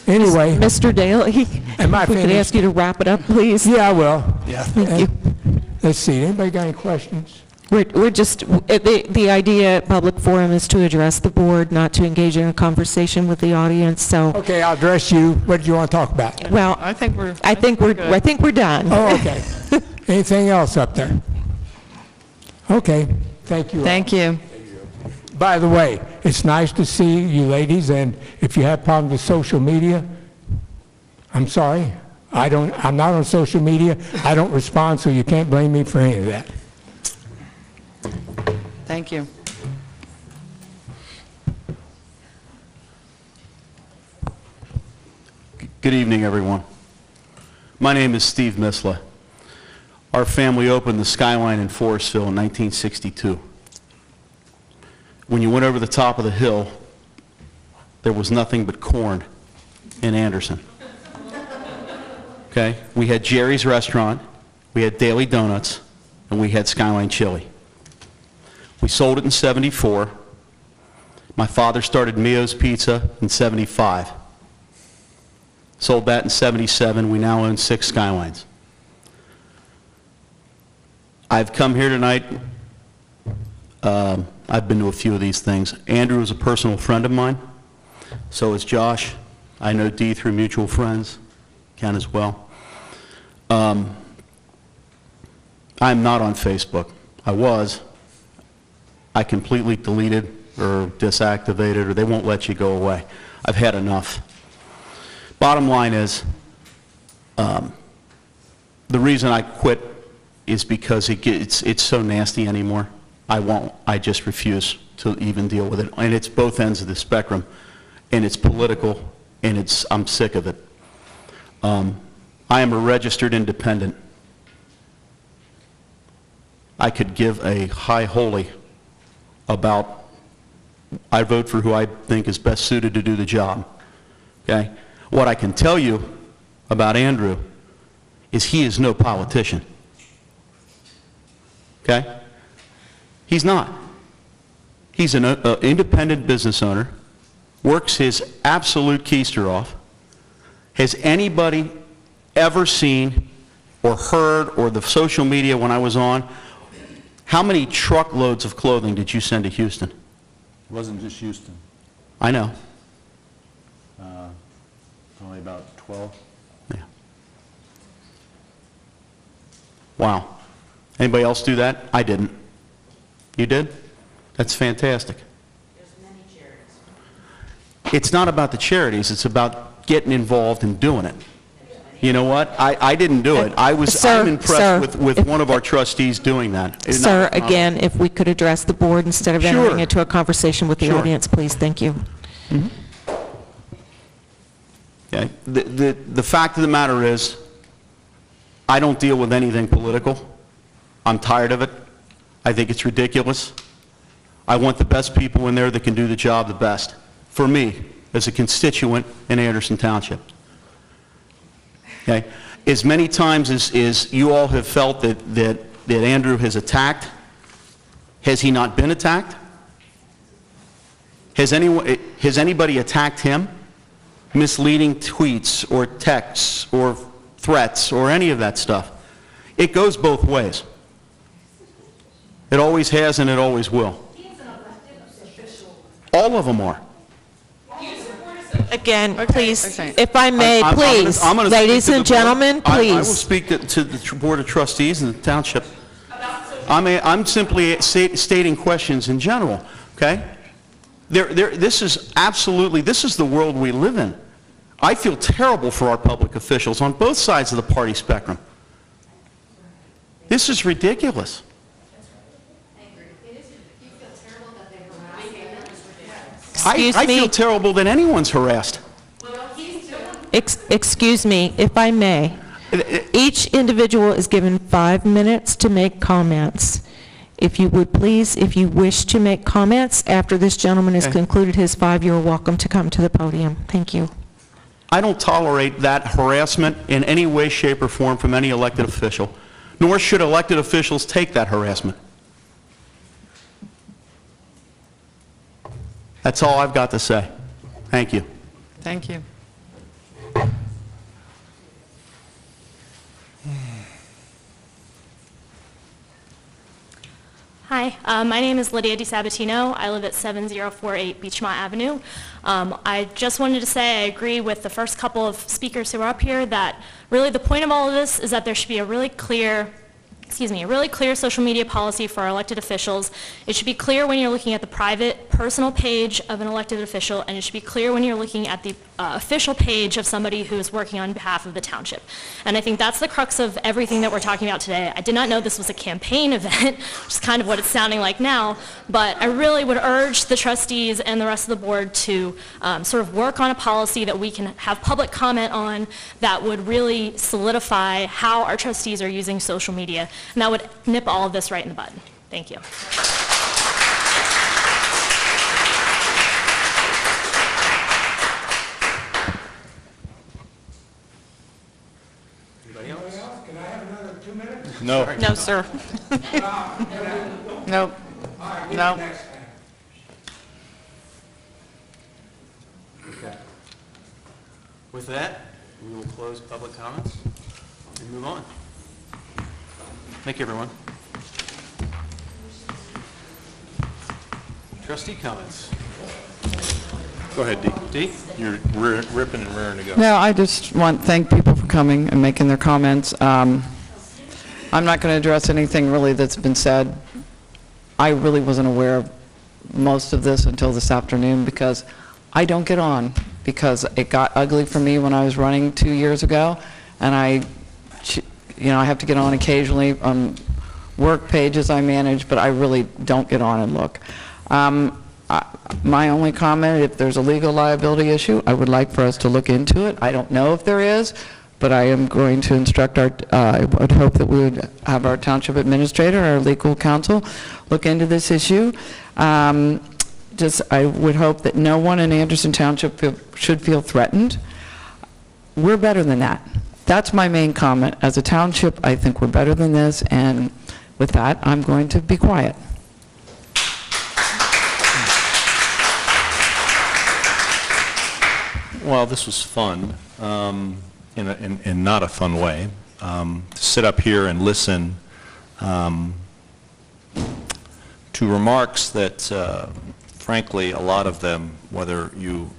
Anyway. Mr. Daly, am I if we could ask you to wrap it up, please. Yeah, I will. Yeah. Thank you. Let's see, anybody got any questions? We're just, the idea at Public Forum is to address the board, not to engage in a conversation with the audience, so. Okay, I'll address you. What do you want to talk about? Well, I think we're done. Oh, okay. Anything else up there? Okay, thank you. Thank you. By the way, it's nice to see you ladies, and if you have problems with social media, I'm sorry. I'm not on social media. I don't respond, so you can't blame me for any of that. Thank you. Good evening, everyone. My name is Steve Misla. Our family opened the Skyline in Forestville in 1962. When you went over the top of the hill, there was nothing but corn in Anderson. Okay? We had Jerry's Restaurant, we had Daily Donuts, and we had Skyline Chili. We sold it in '74. My father started Mio's Pizza in '75. Sold that in '77. We now own 6 Skylines. I've come here tonight. I've been to a few of these things. Andrew is a personal friend of mine. So is Josh. I know Dee through mutual friends. Ken as well. I'm not on Facebook. I was. I completely deleted or deactivated, or they won't let you go away. I've had enough. Bottom line is, the reason I quit is because it's so nasty anymore. I won't. I just refuse to even deal with it. And it's both ends of the spectrum. And it's political, and I'm sick of it. I am a registered independent. I could give a high holy about, I vote for who I think is best suited to do the job, okay? What I can tell you about Andrew is he is no politician, okay? He's not. He's an independent business owner, works his absolute keister off. Has anybody ever seen or heard, or the social media when I was on, how many truckloads of clothing did you send to Houston? It wasn't just Houston. I know. Probably about 12. Yeah. Wow. Anybody else do that? I didn't. You did? That's fantastic. There's many charities. It's not about the charities, it's about getting involved and doing it. You know what? I didn't do it. I'm impressed with one of our trustees doing that. Sir, again, if we could address the board instead of entering Sure. into a conversation with the Sure. audience, please. Thank you. Okay. The fact of the matter is, I don't deal with anything political. I'm tired of it. I think it's ridiculous. I want the best people in there that can do the job the best, for me, as a constituent in Anderson Township. Okay? As many times as you all have felt that Andrew has attacked, has he not been attacked? Has anybody attacked him? Misleading tweets or texts or threats or any of that stuff. It goes both ways. It always has and it always will. All of them are. Again, please, if I may, please, I'm gonna speak ladies to and the board. gentlemen, I will please. speak to the Board of Trustees and the Township. I'm simply stating questions in general, okay? This is absolutely, this is the world we live in. I feel terrible for our public officials on both sides of the party spectrum. This is ridiculous. I feel terrible that anyone's harassed. Excuse me, if I may. Each individual is given 5 minutes to make comments. If you would please, if you wish to make comments after this gentleman has concluded his 5, you're welcome to come to the podium. Thank you. I don't tolerate that harassment in any way, shape, or form from any elected official, nor should elected officials take that harassment. That's all I've got to say. Thank you. Thank you. Hi, my name is Lydia DiSabatino. I live at 7048 Beachmont Avenue. I just wanted to say I agree with the first couple of speakers who are up here that really the point of all of this is that there should be a really clear social media policy for our elected officials. It should be clear when you're looking at the private, personal page of an elected official, and it should be clear when you're looking at the official page of somebody who is working on behalf of the township. And I think that's the crux of everything that we're talking about today. I did not know this was a campaign event, which is kind of what it's sounding like now, but I really would urge the trustees and the rest of the board to sort of work on a policy that we can have public comment on that would really solidify how our trustees are using social media. And that would nip all of this right in the bud. Thank you. Anybody else? Can I have another 2 minutes? No. No, sir. Nope. No. Okay. With that, we will close public comments and move on. Thank you, everyone. Trustee comments. Go ahead, Dee. Dee? You're ripping and raring to go. No, I just want to thank people for coming and making their comments. I'm not going to address anything really that's been said. I really wasn't aware of most of this until this afternoon because I don't get on because it got ugly for me when I was running 2 years ago, and I have to get on occasionally on work pages I manage, but I really don't get on and look. My only comment, if there's a legal liability issue, I would like for us to look into it. I don't know if there is, but I am going to instruct I would hope that we would have our township administrator, our legal counsel, look into this issue. I would hope that no one in Anderson Township should feel threatened. We're better than that. That's my main comment. As a township, I think we're better than this, and with that, I'm going to be quiet. Well, this was fun, in not a fun way. To sit up here and listen to remarks that, frankly, a lot of them, whether you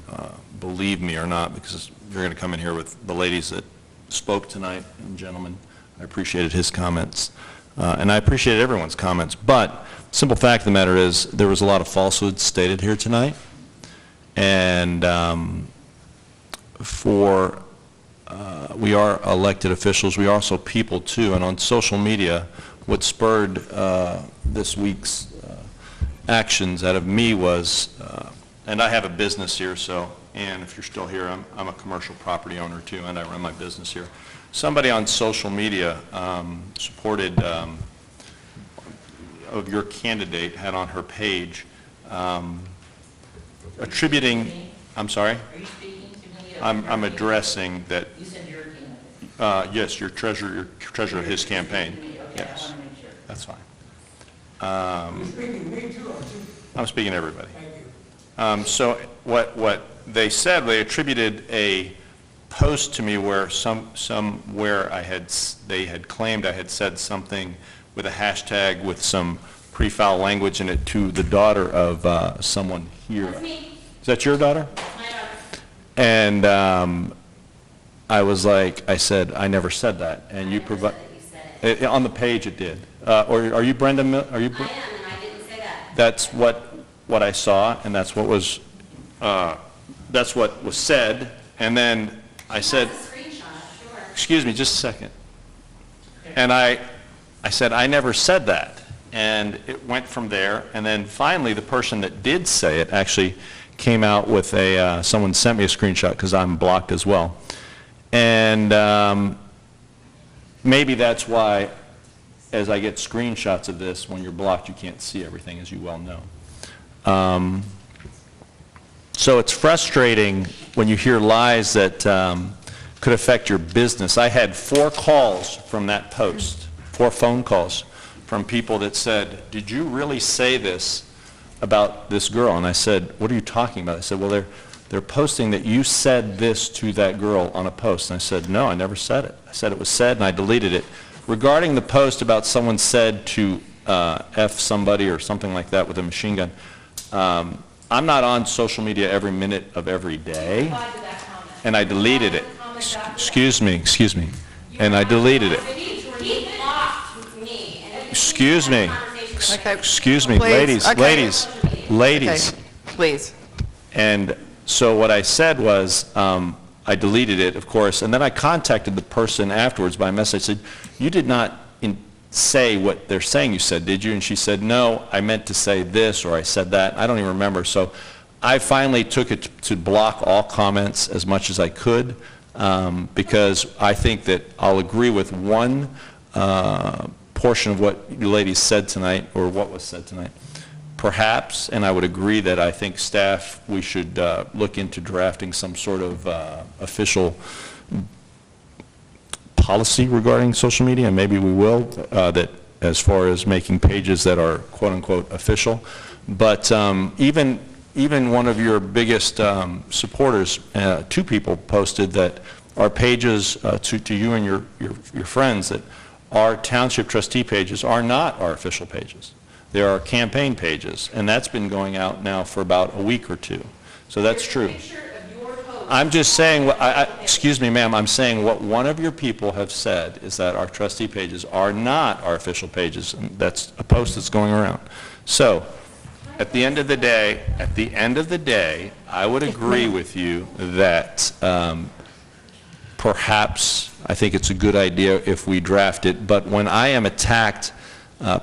believe me or not, because you're going to come in here with the ladies that spoke tonight, and gentlemen, I appreciated his comments, and I appreciated everyone's comments, but simple fact of the matter is there was a lot of falsehoods stated here tonight, and we are elected officials, we are also people too, and on social media, what spurred this week's actions out of me was, and I have a business here, so, and if you're still here, I'm a commercial property owner too, and I run my business here. Somebody on social media supported of your candidate, had on her page, attributing, I'm sorry? Are you speaking to me? I'm addressing that. You said you're a candidate. Yes, your treasurer of his campaign. Okay, Yes, I want to make sure. that's fine. You're speaking to me too, aren't you? I'm speaking to everybody. Thank you. So what they said, they attributed a post to me where somewhere they had claimed I had said something with a hashtag with some pretty foul language in it to the daughter of someone here. That's me. Is that your daughter? My daughter. And I said, I never said that. And you provide, on the page it did. Or are you Brenda? Are you? I am, and I didn't say that. That's what I saw, and that's what was said. And then I said, excuse me, just a second. And I said, I never said that. And it went from there. And then finally, the person that did say it actually came out with someone sent me a screenshot because I'm blocked as well. And maybe that's why, as I get screenshots of this, when you're blocked, you can't see everything, as you well know. So it's frustrating when you hear lies that could affect your business. I had 4 calls from that post, 4 phone calls from people that said, did you really say this about this girl? And I said, what are you talking about? I said, well, they're posting that you said this to that girl on a post. And I said, no, I never said it. I said it was said, and I deleted it. Regarding the post about someone said to F somebody or something like that with a machine gun, I'm not on social media every minute of every day, and I deleted it. Excuse me. And I deleted it. Excuse me. Excuse me, Please. ladies. Okay. Please. And so what I said was, I deleted it, of course, and then I contacted the person afterwards by message. I said, you did not say what they're saying you said, did you? And she said, no, I meant to say this, or I said that. I don't even remember. So I finally took it to block all comments as much as I could, because I think that I'll agree with one portion of what you ladies said tonight, or what was said tonight. Perhaps, and I would agree that I think staff, we should look into drafting some sort of official policy regarding social media, and maybe we will, that as far as making pages that are quote-unquote official. But even one of your biggest supporters, 2 people posted that our pages to you and your friends, that our township trustee pages are not our official pages. There are campaign pages, and that's been going out now for about a week or 2. So that's true. I'm just saying, excuse me, ma'am, I'm saying what one of your people have said is that our trustee pages are not our official pages, and that's a post that's going around. So at the end of the day, I would agree with you that perhaps I think it's a good idea if we draft it, but when I am attacked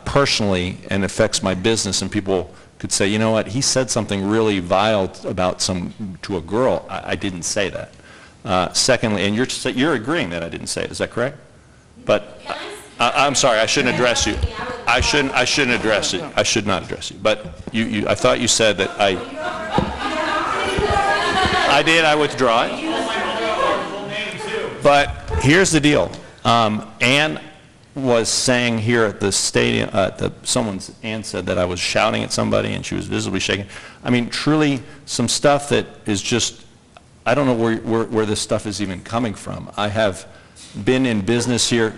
personally and affects my business, and people could say, you know what, he said something really vile about to a girl, I didn't say that. Secondly, and you're agreeing that I didn't say it, is that correct? But I'm sorry, I shouldn't address you. I shouldn't address you. I should not address you. But I thought you said that I did, I withdraw it. But here's the deal. Ann was saying here at the stadium, Ann said that I was shouting at somebody and she was visibly shaking. I mean, truly, some stuff that is just, I don't know where this stuff is even coming from. I have been in business here,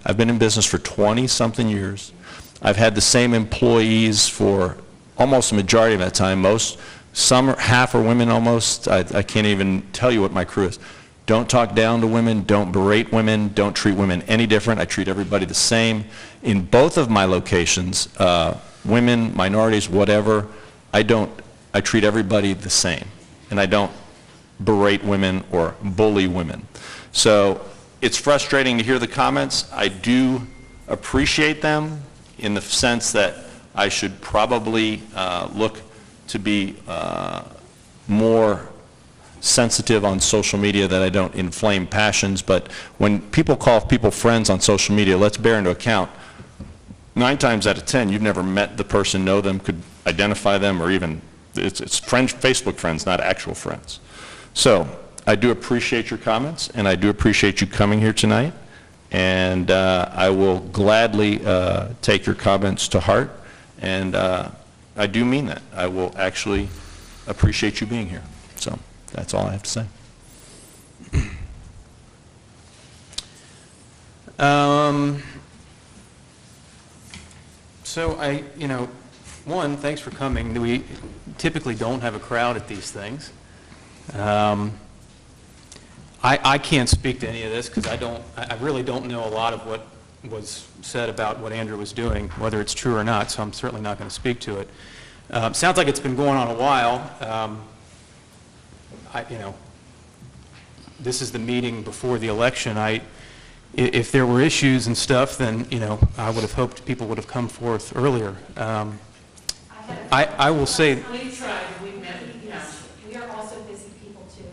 I've been in business for 20-something years. I've had the same employees for almost a majority of that time. Half are women almost. I can't even tell you what my crew is. Don't talk down to women, don't berate women, don't treat women any different. I treat everybody the same. In both of my locations, women, minorities, whatever, I treat everybody the same. And I don't berate women or bully women. So it's frustrating to hear the comments. I do appreciate them in the sense that I should probably look to be more sensitive on social media, that I don't inflame passions. But when people call people friends on social media, let's bear into account 9 times out of 10 you've never met the person, know them, could identify them, or even it's Facebook friends, not actual friends. So I do appreciate your comments, and I do appreciate you coming here tonight, and I will gladly take your comments to heart, and I do mean that. I will actually appreciate you being here. So that's all I have to say. So one, thanks for coming. We typically don't have a crowd at these things. I can't speak to any of this because I really don't know a lot of what was said about what Andrew was doing, whether it's true or not, so I'm certainly not going to speak to it. Sounds like it's been going on a while. This is the meeting before the election. If there were issues and stuff, then I would have hoped people would have come forth earlier. I will say. We've tried. We've met with the council. We are also busy people too.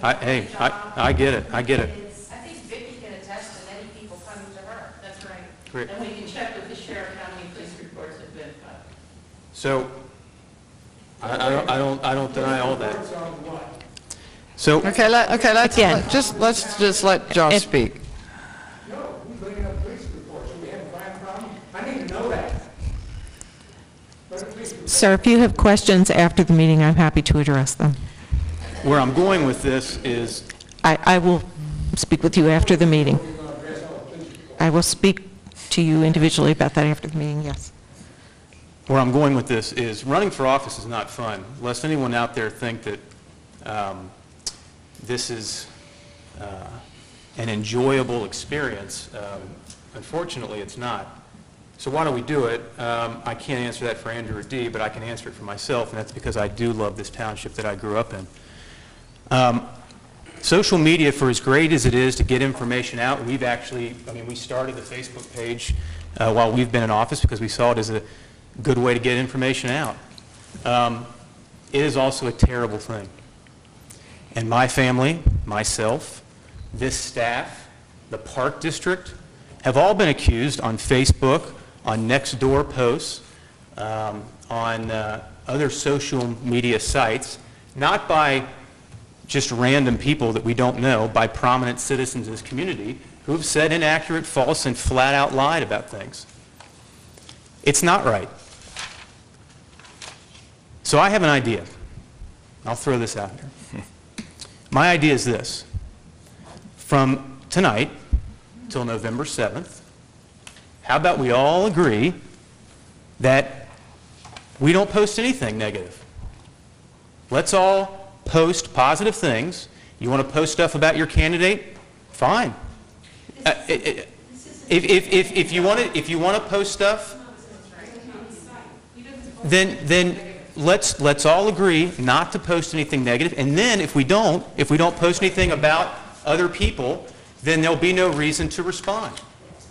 Hey, I get it. I get it. I think Vicki can attest to many people coming to her. That's right. Great. And we can check with the sheriff how many police reports have been filed. So I don't deny all that. So let's just let Josh speak. No, we bring up police reports, so we have a crime problem. I need to know that. Sir, if you have questions after the meeting, I'm happy to address them. Where I'm going with this is... I will speak with you after the meeting. I will speak to you individually about that after the meeting, yes. Where I'm going with this is running for office is not fun. Lest anyone out there think that this is an enjoyable experience. Unfortunately, it's not. So why do we do it? I can't answer that for Andrew or Dee, but I can answer it for myself, and that's because I do love this township that I grew up in. Social media, for as great as it is to get information out, we started the Facebook page while we've been in office because we saw it as a good way to get information out. It is also a terrible thing. And my family, myself, this staff, the Park District, have all been accused on Facebook, on Nextdoor posts, on other social media sites, not by just random people that we don't know, by prominent citizens in this community who have said inaccurate, false, and flat out lied about things. It's not right. So I have an idea. I'll throw this out here. My idea is this. From tonight till November 7th, how about we all agree that we don't post anything negative? Let's all post positive things. You want to post stuff about your candidate? Fine. If you want to post stuff, then let's all agree not to post anything negative. And then if we don't post anything about other people, then there'll be no reason to respond.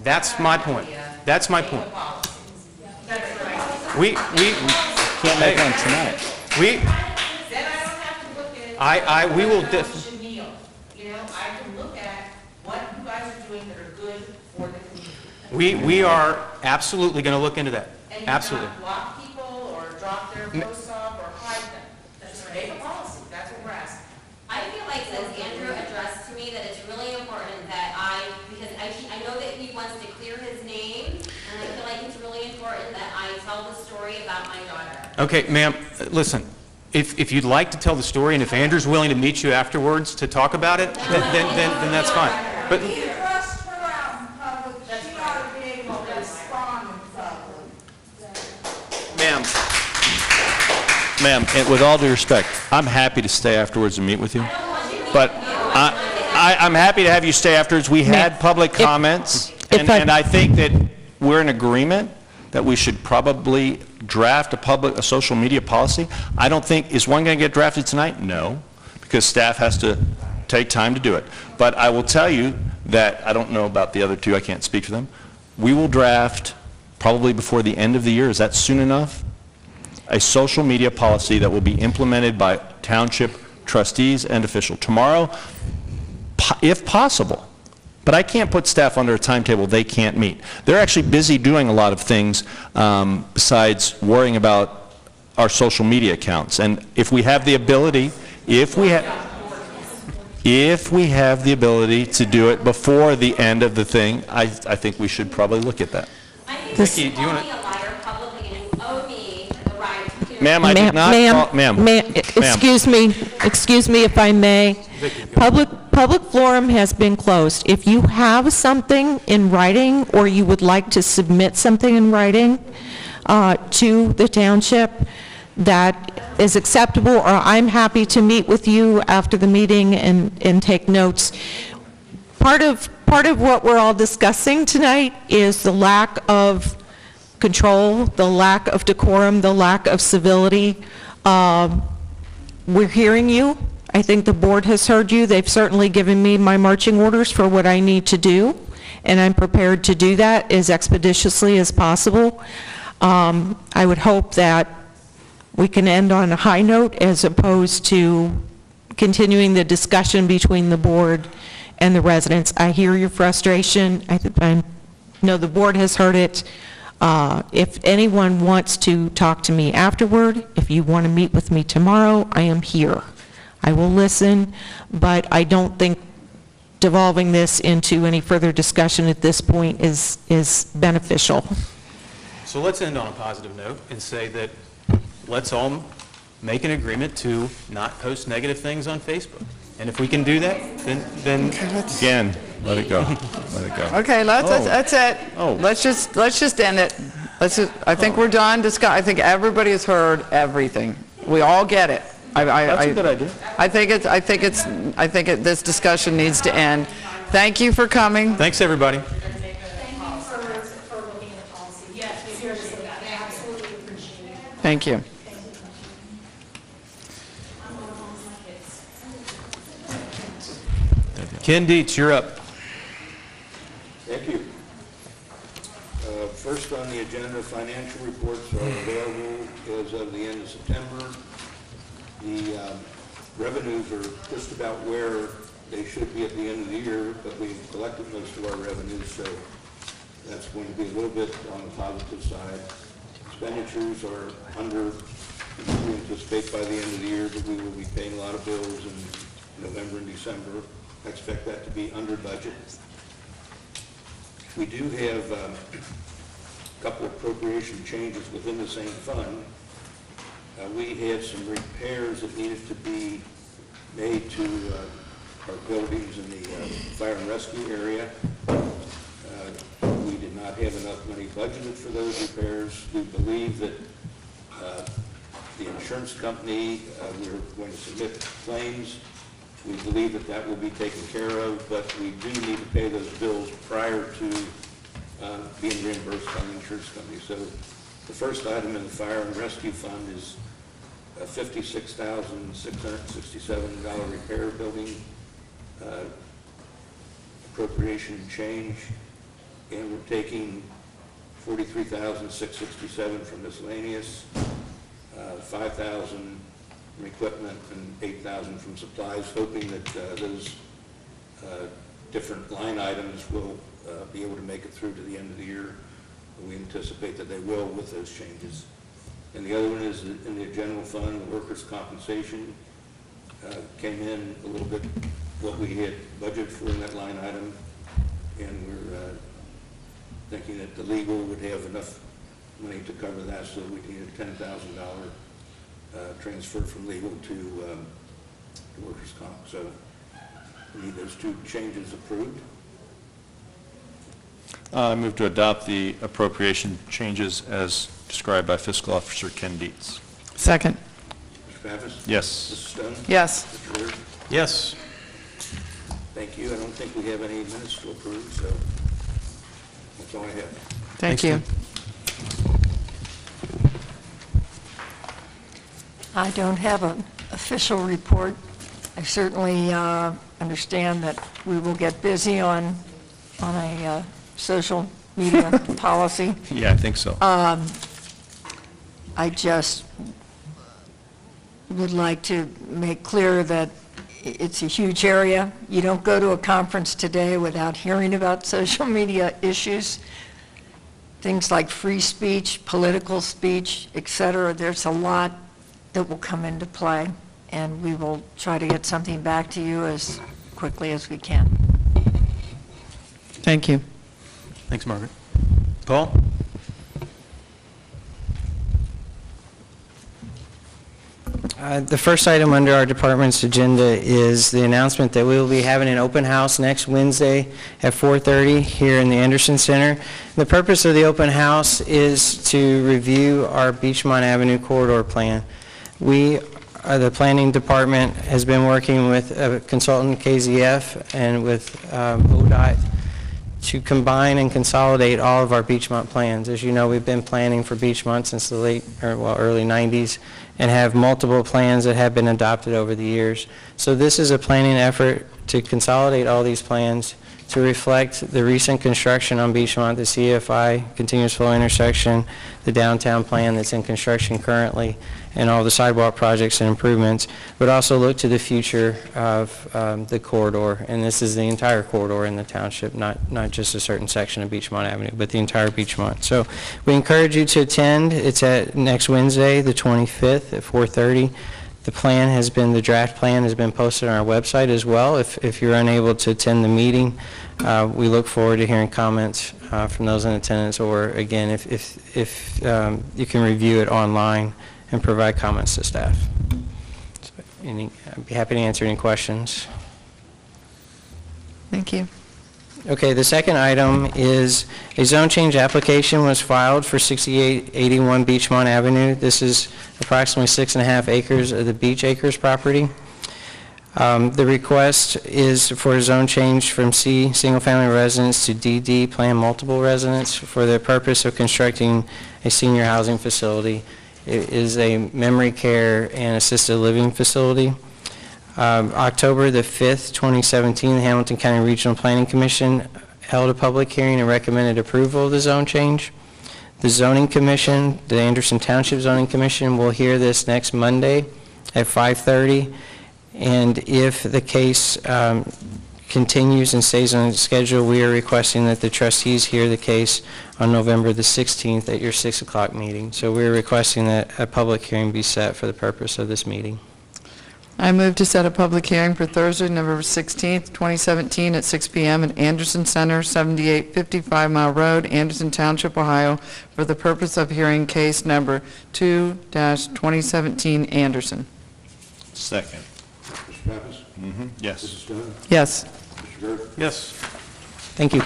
That's my point. That's my point. We can't make one tonight. We will We are absolutely going to look into that. Absolutely. And you cannot block people or drop their posts off or hide them. That's make a policy, that's what we're asking. I feel like, since Andrew addressed to me, that it's really important that because I know that he wants to clear his name, and I feel like it's really important that I tell the story about my daughter. Okay, ma'am, listen, if you'd like to tell the story, and if Andrew's willing to meet you afterwards to talk about it, then that's fine. But He addressed her out in public, she ought to be able to respond in public. Ma'am, and with all due respect, I'm happy to stay afterwards and meet with you, but I'm happy to have you stay afterwards. We had public comments, and I think that we're in agreement that we should probably draft a social media policy. I don't think, is one going to get drafted tonight? No, because staff has to take time to do it. But I will tell you that, I don't know about the other two, I can't speak for them. We will draft probably before the end of the year. Is that soon enough? A social media policy that will be implemented by township trustees and officials tomorrow, if possible. But I can't put staff under a timetable they can't meet. They're actually busy doing a lot of things besides worrying about our social media accounts. And if we have the ability, if we have the ability to do it before the end of the thing, I think we should probably look at that. Vicki, do you want to? Ma'am, I did not call, ma'am. Excuse me if I may. Public forum has been closed. If you have something in writing, or you would like to submit something in writing to the township that is acceptable, or I'm happy to meet with you after the meeting and take notes. Part of what we're all discussing tonight is the lack of control, the lack of decorum, the lack of civility. We're hearing you. I think the board has heard you. They've certainly given me my marching orders for what I need to do, and I'm prepared to do that as expeditiously as possible. I would hope that we can end on a high note as opposed to continuing the discussion between the board and the residents. I hear your frustration. I know the board has heard it. If anyone wants to talk to me afterward, if you want to meet with me tomorrow, I am here. I will listen, but I don't think devolving this into any further discussion at this point is beneficial. So let's end on a positive note and say that let's all make an agreement to not post negative things on Facebook. And if we can do that, then Again, let it go. Let it go. Okay, that's it. Oh. Let's just end it. I think we're done. I think everybody has heard everything. We all get it. That's a good idea. I think this discussion needs to end. Thank you for coming. Thanks, everybody. Thank you for looking at the policy. Yes, seriously, I absolutely appreciate it. Thank you. Ken Dietz, you're up. Thank you. First on the agenda, financial reports are available as of the end of September. The revenues are just about where they should be at the end of the year, but we've collected most of our revenues, so that's going to be a little bit on the positive side. Expenditures are under, we anticipate by the end of the year that we will be paying a lot of bills in November and December. I expect that to be under budget. We do have a couple of appropriation changes within the same fund. We had some repairs that needed to be made to our buildings in the fire and rescue area. We did not have enough money budgeted for those repairs. We believe that the insurance company, we're going to submit claims. We believe that that will be taken care of, but we do need to pay those bills prior to being reimbursed by the insurance company. So the first item in the fire and rescue fund is a $56,667 repair building appropriation change, and we're taking $43,667 from miscellaneous, $5,000 from equipment, and $8,000 from supplies, hoping that those different line items will be able to make it through to the end of the year. We anticipate that they will with those changes. And the other one is in the general fund, the workers' compensation came in a little bit what we had budgeted for in that line item, and we're thinking that the legal would have enough money to cover that, so we need a $10,000 transfer from legal to workers' comp. So we need those two changes approved. I move to adopt the appropriation changes as described by Fiscal Officer Ken Dietz. Second. Mr. Pappas? Yes. Mrs. Stone? Yes. Mr. Byrd? Yes. Thank you. I don't think we have any minutes to approve, so that's all I have. Thank you. I don't have an official report. I certainly understand that we will get busy on a social media policy. Yeah, I think so. I just would like to make clear that it's a huge area. You don't go to a conference today without hearing about social media issues. Things like free speech, political speech, et cetera. There's a lot that will come into play, and we will try to get something back to you as quickly as we can. Thank you. Thanks, Margaret. Paul? The first item under our department's agenda is the announcement that we will be having an open house next Wednesday at 4:30 here in the Anderson Center. The purpose of the open house is to review our Beachmont Avenue corridor plan. The planning department has been working with a consultant, KZF, and with ODOT to combine and consolidate all of our Beachmont plans. As you know, we've been planning for Beachmont since the early 90s and have multiple plans that have been adopted over the years. So this is a planning effort to consolidate all these plans to reflect the recent construction on Beachmont, the CFI, continuous flow intersection, the downtown plan that's in construction currently, and all the sidewalk projects and improvements, but also look to the future of the corridor. And this is the entire corridor in the township, not just a certain section of Beachmont Avenue, but the entire Beachmont. So we encourage you to attend. It's at next Wednesday, the 25th at 4:30. The draft plan has been posted on our website as well. If you're unable to attend the meeting, we look forward to hearing comments from those in attendance, or again, if you can review it online and provide comments to staff. So, I'd be happy to answer any questions. Thank you. Okay, the second item is a zone change application was filed for 6881 Beachmont Avenue. This is approximately 6.5 acres of the Beach Acres property. The request is for a zone change from C, single-family residence, to DD, planned multiple residence, for the purpose of constructing a senior housing facility. It is a memory care and assisted living facility. October the 5th, 2017, the Hamilton County Regional Planning Commission held a public hearing and recommended approval of the zone change. The Zoning Commission, the Anderson Township Zoning Commission, will hear this next Monday at 5:30. And if the case continues and stays on schedule, we are requesting that the trustees hear the case on November the 16th at your 6 o'clock meeting. So we're requesting that a public hearing be set for the purpose of this meeting. I move to set a public hearing for Thursday, November 16th, 2017 at 6 p.m. at Anderson Center, 7855 Mile Road, Anderson Township, Ohio, for the purpose of hearing case number 2-2017 Anderson. Second. Mr. Pappas? Yes. Mrs. Stone? Yes. Mr. Byrd? Yes. Thank you.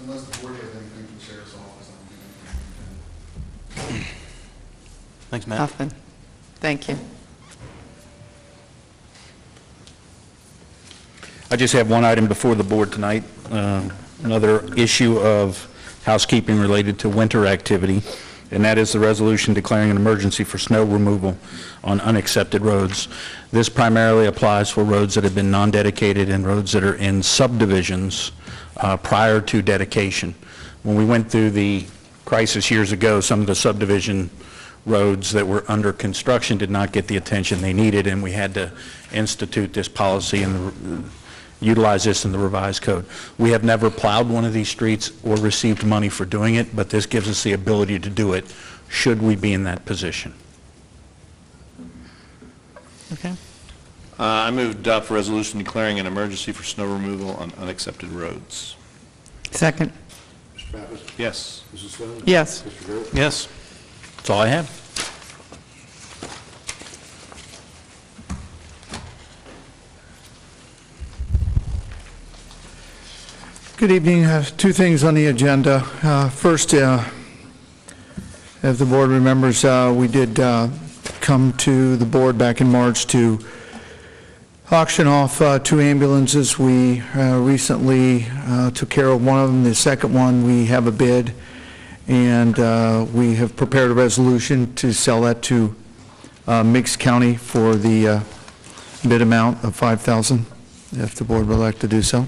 Unless the board has anything from the sheriff's office, I don't think anything. Thanks, Matt. Nothing. Thank you. I just have one item before the board tonight, another issue of housekeeping related to winter activity, and that is the resolution declaring an emergency for snow removal on unaccepted roads. This primarily applies for roads that have been non-dedicated and roads that are in subdivisions prior to dedication. When we went through the crisis years ago, some of the subdivision roads that were under construction did not get the attention they needed, and we had to institute this policy and utilize this in the revised code. We have never plowed one of these streets or received money for doing it, but this gives us the ability to do it should we be in that position. Okay. I move to adopt a resolution declaring an emergency for snow removal on unaccepted roads. Second. Mr. Pappas? Yes. Mrs. Stone? Yes. Mr. Garrett? Yes. That's all I have. Good evening. Two things on the agenda. First, as the board remembers, we did come to the board back in March to auction off 2 ambulances. We recently took care of one of them. The second one, we have a bid, and we have prepared a resolution to sell that to Meigs County for the bid amount of $5,000, if the board would like to do so.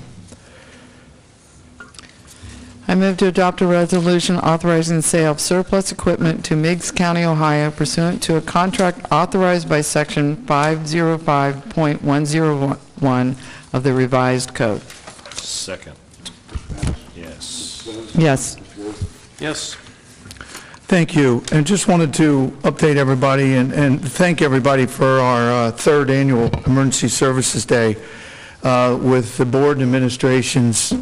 I move to adopt a resolution authorizing the sale of surplus equipment to Meigs County, Ohio pursuant to a contract authorized by Section 505.101 of the revised code. Second. Yes. Yes. Yes. Thank you. And just wanted to update everybody and thank everybody for our third annual Emergency Services Day with the board and administration's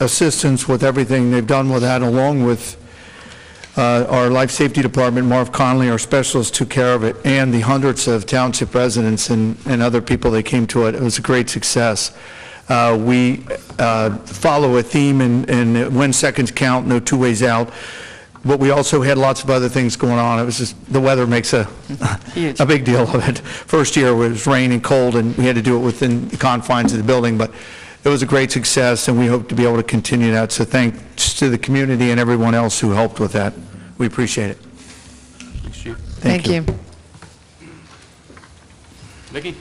assistance with everything they've done with that, along with our Life Safety Department. Marv Conley, our specialist, took care of it, and the hundreds of township residents and other people that came to it. It was a great success. We follow a theme and when seconds count, no two ways out. But we also had lots of other things going on. It was just, the weather makes a big deal of it. First year it was rain and cold, and we had to do it within the confines of the building, but it was a great success, and we hope to be able to continue that. So thanks to the community and everyone else who helped with that. We appreciate it. Thanks, Chief. Thank you. Vicki?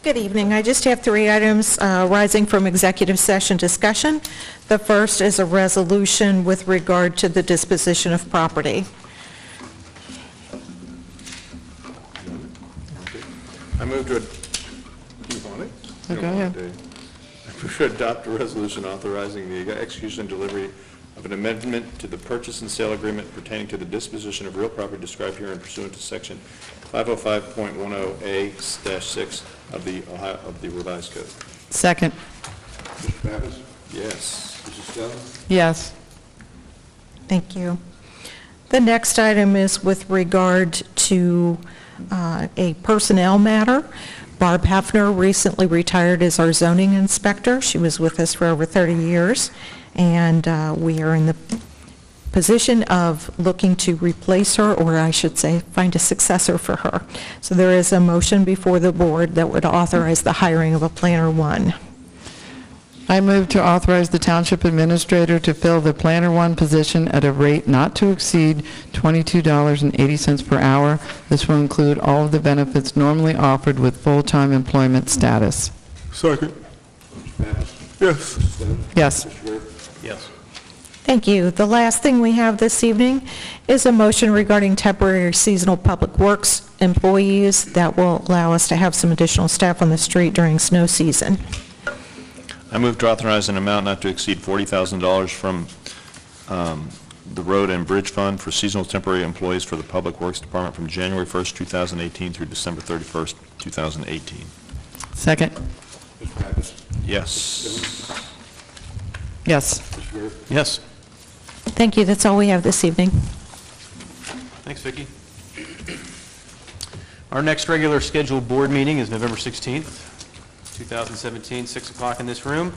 Good evening. I just have 3 items rising from executive session discussion. The first is a resolution with regard to the disposition of property. I move to, you want it? Oh, go ahead. I move to adopt a resolution authorizing the execution and delivery of an amendment to the purchase and sale agreement pertaining to the disposition of real property described herein pursuant to Section 505.10A-6 of the revised code. Second. Mr. Pappas? Yes. Mrs. Stone? Yes. Thank you. The next item is with regard to a personnel matter. Barb Hefner recently retired as our zoning inspector. She was with us for over 30 years, and we are in the position of looking to replace her, or I should say, find a successor for her. So there is a motion before the board that would authorize the hiring of a planner 1. I move to authorize the Township Administrator to fill the Planner 1 position at a rate not to exceed $22.80 per hour. This will include all of the benefits normally offered with full-time employment status. Second. Mr. Pappas? Yes. Mrs. Stone? Yes. Mr. Garrett? Yes. Thank you. The last thing we have this evening is a motion regarding temporary seasonal public works employees that will allow us to have some additional staff on the street during snow season. I move to authorize an amount not to exceed $40,000 from the Road and Bridge Fund for seasonal temporary employees for the Public Works Department from January 1st, 2018 through December 31st, 2018. Second. Mr. Pappas? Yes. Yes. Mr. Garrett? Yes. Thank you. That's all we have this evening. Thanks, Vicki. Our next regular scheduled board meeting is November 16th, 2017, 6 o'clock in this room.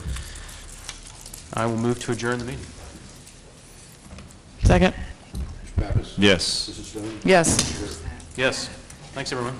I will move to adjourn the meeting. Second. Mr. Pappas? Yes. Mrs. Stone? Yes. Yes. Thanks, everyone.